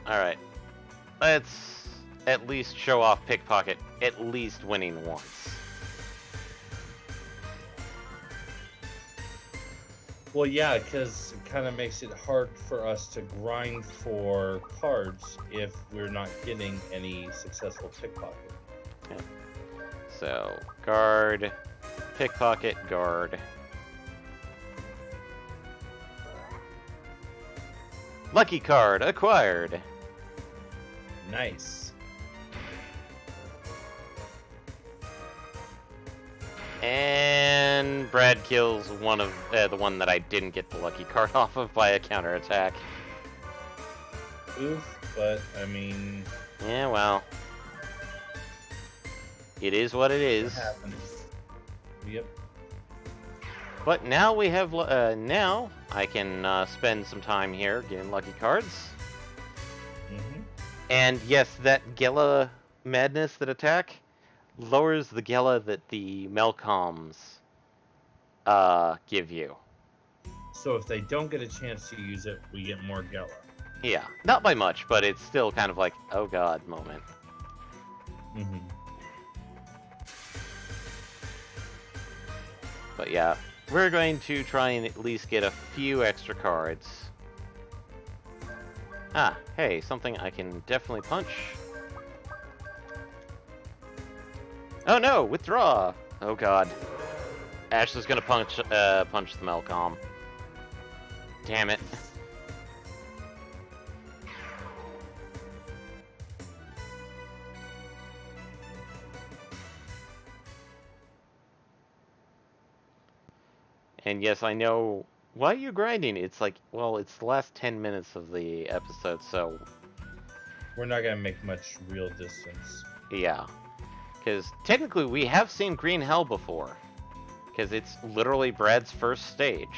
Speaker 1: Alright. Let's at least show off Pickpocket at least winning once.
Speaker 2: Well, yeah, because it kind of makes it hard for us to grind for cards if we're not getting any successful pickpocket.
Speaker 1: Yeah. So, guard, pickpocket, guard. Lucky card acquired.
Speaker 2: Nice.
Speaker 1: And Brad kills one of the one that I didn't get the lucky card off of by a counterattack.
Speaker 2: Oof, but I mean,
Speaker 1: Yeah, well. It is what it
Speaker 2: It
Speaker 1: is.
Speaker 2: happens. Yep.
Speaker 1: But now we have, now I can spend some time here getting lucky cards.
Speaker 2: Mm-hmm.
Speaker 1: And yes, that Gela madness that attack lowers the Gela that the Melcoms give you.
Speaker 2: So if they don't get a chance to use it, we get more Gela.
Speaker 1: Yeah, not by much, but it's still kind of like, oh god moment.
Speaker 2: Mm-hmm.
Speaker 1: But yeah, we're going to try and at least get a few extra cards. Ah, hey, something I can definitely punch. Oh no, withdraw! Oh god. Ashley's gonna punch the Melcom. Damn it. And yes, I know. Why are you grinding? It's like, well, it's the last 10 minutes of the episode, so
Speaker 2: We're not gonna make much real distance.
Speaker 1: yeah. Because technically we have seen Green Hell before. Because it's literally Brad's first stage.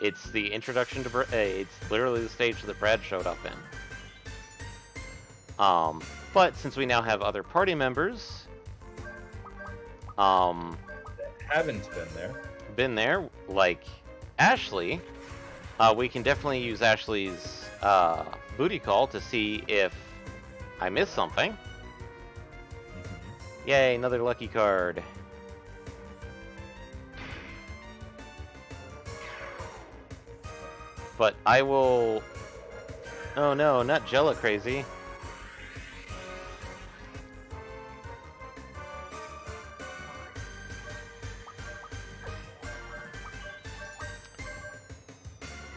Speaker 1: It's the introduction to it's literally the stage that Brad showed up in. But since we now have other party members,
Speaker 2: Haven't been there.
Speaker 1: like Ashley, we can definitely use Ashley's booty call to see if I missed something.
Speaker 2: Mm-hmm.
Speaker 1: Yay, another lucky card. But I will... Oh no, not Jella crazy.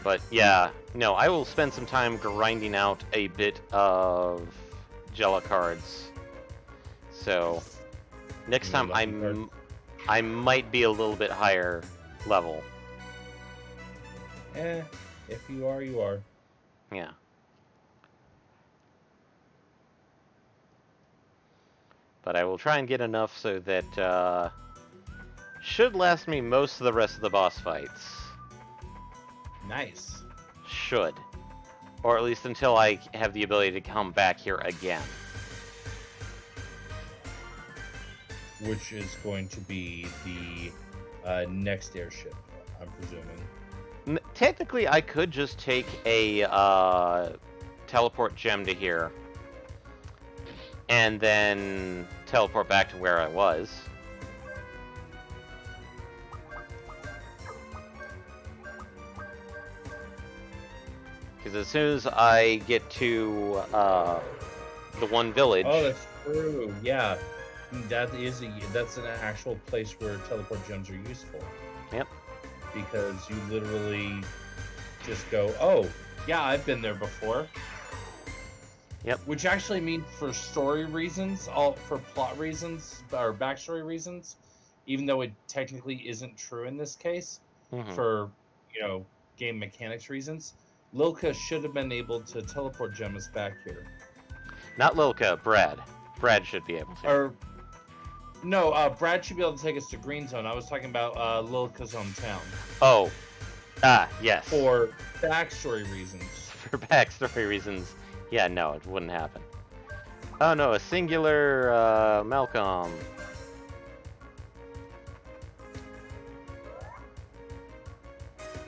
Speaker 1: But yeah, no, I will spend some time grinding out a bit of Jella cards. So, next time I might be a little bit higher level.
Speaker 2: If you are, you are.
Speaker 1: Yeah. But I will try and get enough so that should last me most of the rest of the boss fights.
Speaker 2: Nice.
Speaker 1: Should. Or at least until I have the ability to come back here again.
Speaker 2: Which is going to be the next airship, I'm presuming.
Speaker 1: Technically, I could just take a teleport gem to here. And then teleport back to where I was. Because as soon as I get to the one village...
Speaker 2: Oh, that's true. Yeah, that's an actual place where teleport gems are useful.
Speaker 1: Yep.
Speaker 2: Because you literally just go, oh, yeah, I've been there before.
Speaker 1: Yep.
Speaker 2: Which actually means for story reasons, for plot reasons, or backstory reasons, even though it technically isn't true in this case, for, game mechanics reasons, Lilka should have been able to teleport gems back here.
Speaker 1: Not Lilka, Brad. Brad should be able to.
Speaker 2: Or, no, Brad should be able to take us to Green Zone. I was talking about Lilka's hometown.
Speaker 1: Oh. Yes.
Speaker 2: For backstory reasons.
Speaker 1: For backstory reasons, yeah, no, it wouldn't happen. Oh no, a singular Malcolm.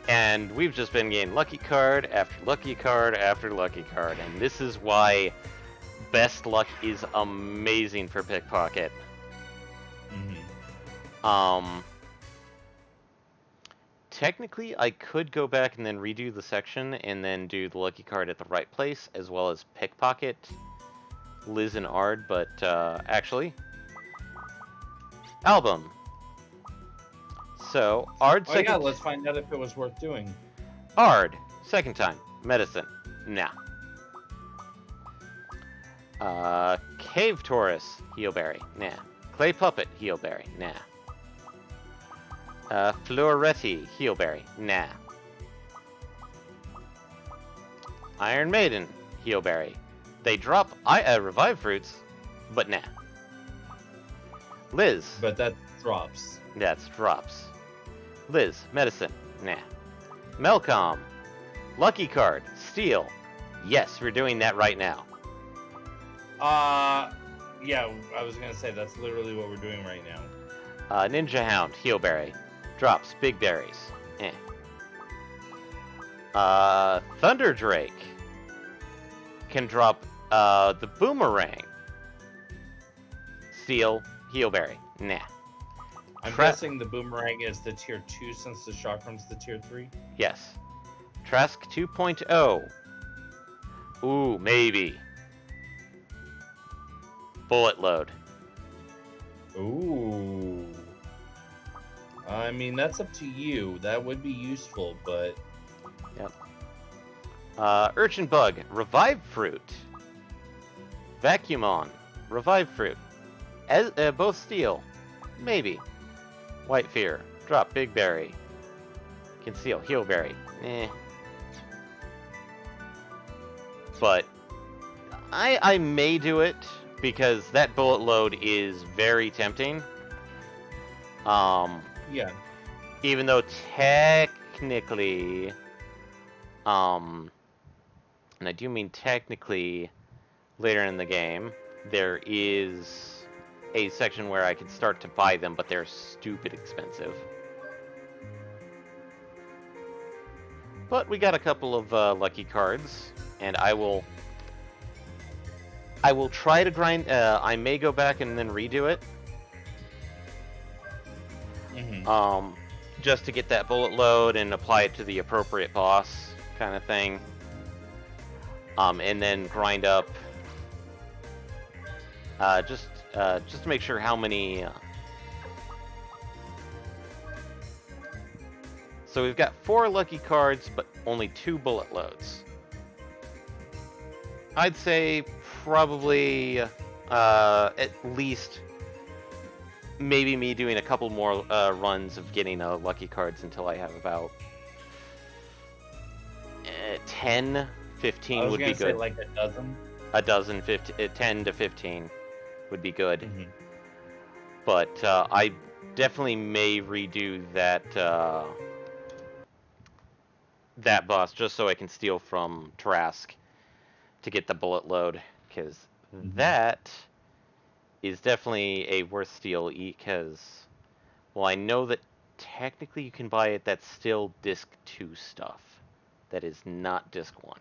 Speaker 1: And we've just been getting lucky card after lucky card after lucky card, and this is why best luck is amazing for pickpocket.
Speaker 2: Mm-hmm.
Speaker 1: Technically, I could go back and then redo the section and then do the lucky card at the right place, as well as pickpocket Liz and Ard, but actually, album. So, Ard
Speaker 2: Oh
Speaker 1: second...
Speaker 2: yeah, let's find out if it was worth doing.
Speaker 1: Ard, second time. Medicine. Nah. Cave Taurus, Heelberry. Nah. Clay Puppet, Heelberry. Nah. Floretti, Heelberry. Nah. Iron Maiden, Heelberry. They drop Revive Fruits, but nah. Liz.
Speaker 2: But that drops.
Speaker 1: That's drops. Liz, medicine. Nah. Melcom. Lucky card. Steel. Yes, we're doing that right now.
Speaker 2: Yeah, I was gonna say that's literally what we're doing right now.
Speaker 1: Ninja Hound. Heelberry. Drops. Big berries. Eh. Thunder Drake. Can drop the boomerang. Steel. Heelberry. Nah.
Speaker 2: I'm guessing the boomerang is the tier 2 since the chakram's the tier 3.
Speaker 1: Yes. Trask 2.0. Ooh, maybe. Bullet load.
Speaker 2: Ooh. I mean, that's up to you. That would be useful, but...
Speaker 1: Yep. Urchin Bug. Revive Fruit. Vacuumon. Revive Fruit. Both steel. Maybe. White Fear. Drop Big Berry. Conceal. Heelberry. Eh. But I may do it because that bullet load is very tempting.
Speaker 2: Yeah.
Speaker 1: Even though technically, and I do mean technically, later in the game, there is a section where I could start to buy them, but they're stupid expensive. But we got a couple of lucky cards, and I will try to grind. I may go back and then redo it.
Speaker 2: Mm-hmm.
Speaker 1: Just to get that bullet load and apply it to the appropriate boss, kind of thing. And then grind up. Just to make sure how many. So we've got 4 lucky cards, but only 2 bullet loads. I'd say probably at least maybe me doing a couple more runs of getting lucky cards until I have about 10, 15 would be good.
Speaker 2: Say like a dozen.
Speaker 1: A dozen, 10 to 15 would be good.
Speaker 2: Mm-hmm.
Speaker 1: But I definitely may redo that that boss just so I can steal from Trask to get the bullet load, because that is definitely a worth steal, because, well, I know that technically you can buy it, that's still disc 2 stuff. That is not disc 1.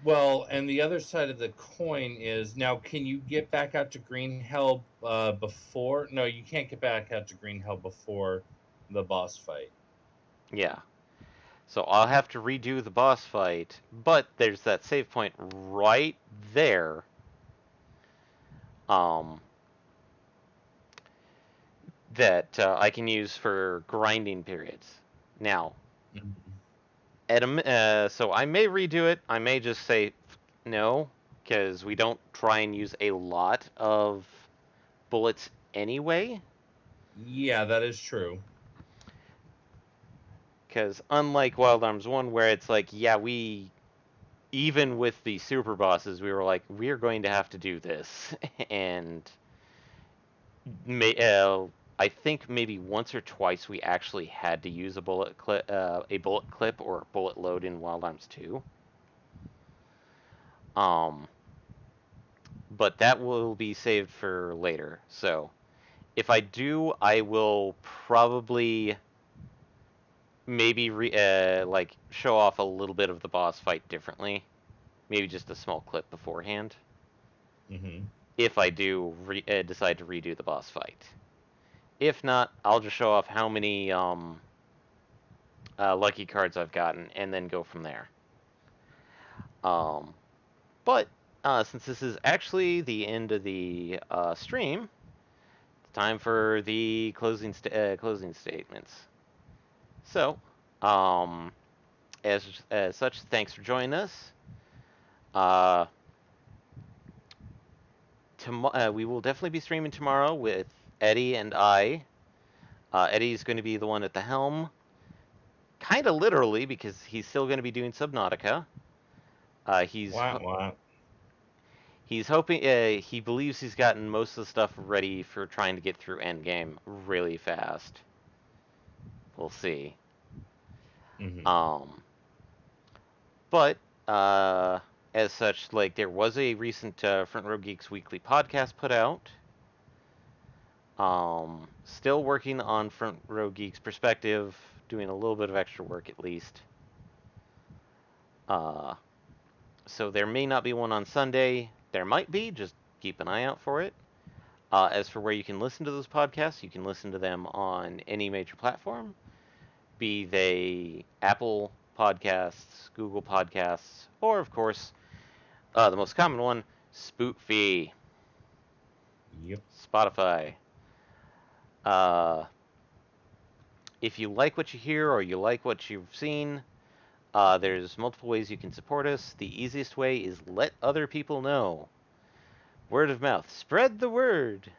Speaker 2: Well, and the other side of the coin is, now can you get back out to Green Hell before? No, you can't get back out to Green Hell before the boss fight.
Speaker 1: Yeah. So I'll have to redo the boss fight, but there's that save point right there. That I can use for grinding periods. Now, so I may redo it. I may just say no, because we don't try and use a lot of bullets anyway.
Speaker 2: Yeah, that is true.
Speaker 1: Because unlike Wild Arms 1, where it's like, yeah, even with the super bosses, we were like, we're going to have to do this. And I think maybe once or twice we actually had to use a bullet clip or a bullet load in Wild Arms 2. But that will be saved for later. So if I do, I will probably maybe like show off a little bit of the boss fight differently. Maybe just a small clip beforehand.
Speaker 2: Mm-hmm.
Speaker 1: If I do decide to redo the boss fight. If not, I'll just show off how many lucky cards I've gotten and then go from there. But since this is actually the end of the stream, it's time for the closing statements. So, as such, thanks for joining us. We will definitely be streaming tomorrow with Eddie and I. Eddie's going to be the one at the helm, kind of literally, because he's still going to be doing Subnautica. He's He's hoping. He believes he's gotten most of the stuff ready for trying to get through Endgame really fast. We'll see.
Speaker 2: Mm-hmm.
Speaker 1: But uh, as such, like there was a recent Front Row Geeks weekly podcast put out. Still working on Front Row Geeks perspective, doing a little bit of extra work at least. Uh, so there may not be one on Sunday. There might be. Just keep an eye out for it. As for where you can listen to those podcasts, you can listen to them on any major platform, be they Apple Podcasts, Google Podcasts, or of course, the most common one, Spoofy,
Speaker 2: Yep.
Speaker 1: Spotify. Uh, if you like what you hear or you like what you've seen, there's multiple ways you can support us. The easiest way is let other people know. Word of mouth. Spread the word.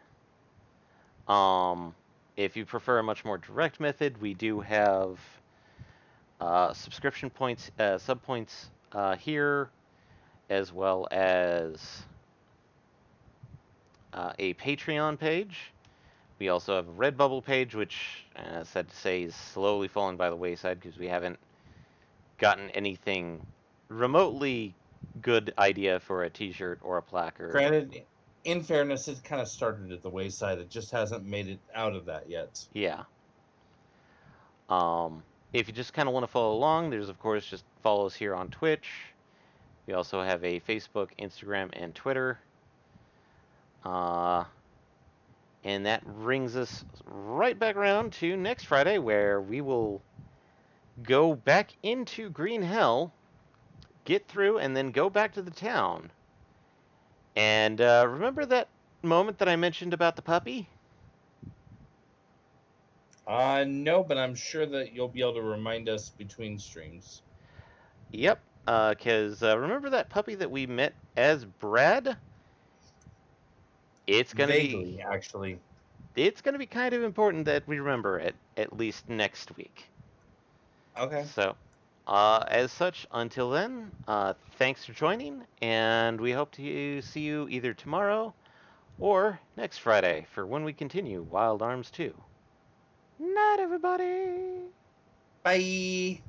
Speaker 1: Um, if you prefer a much more direct method, we do have subscription points, sub points here, as well as a Patreon page. We also have a Redbubble page, which, sad to say, is slowly falling by the wayside because we haven't gotten anything remotely good idea for a T-shirt or a placard.
Speaker 2: Granted, in fairness, it kind of started at the wayside. It just hasn't made it out of that yet.
Speaker 1: Yeah. If you just kind of want to follow along, there's of course just follow us here on Twitch. We also have a Facebook, Instagram, and Twitter. And that brings us right back around to next Friday, where we will go back into Green Hell, get through, and then go back to the town. And remember that moment that I mentioned about the puppy?
Speaker 2: No, but I'm sure that you'll be able to remind us between streams.
Speaker 1: Yep. Because remember that puppy that we met as Brad? It's gonna
Speaker 2: Vaguely,
Speaker 1: be
Speaker 2: actually.
Speaker 1: it's gonna be kind of important that we remember it at least next week.
Speaker 2: Okay.
Speaker 1: So, as such, until then, thanks for joining, and we hope to see you either tomorrow or next Friday for when we continue Wild Arms 2. Night, everybody!
Speaker 2: Bye.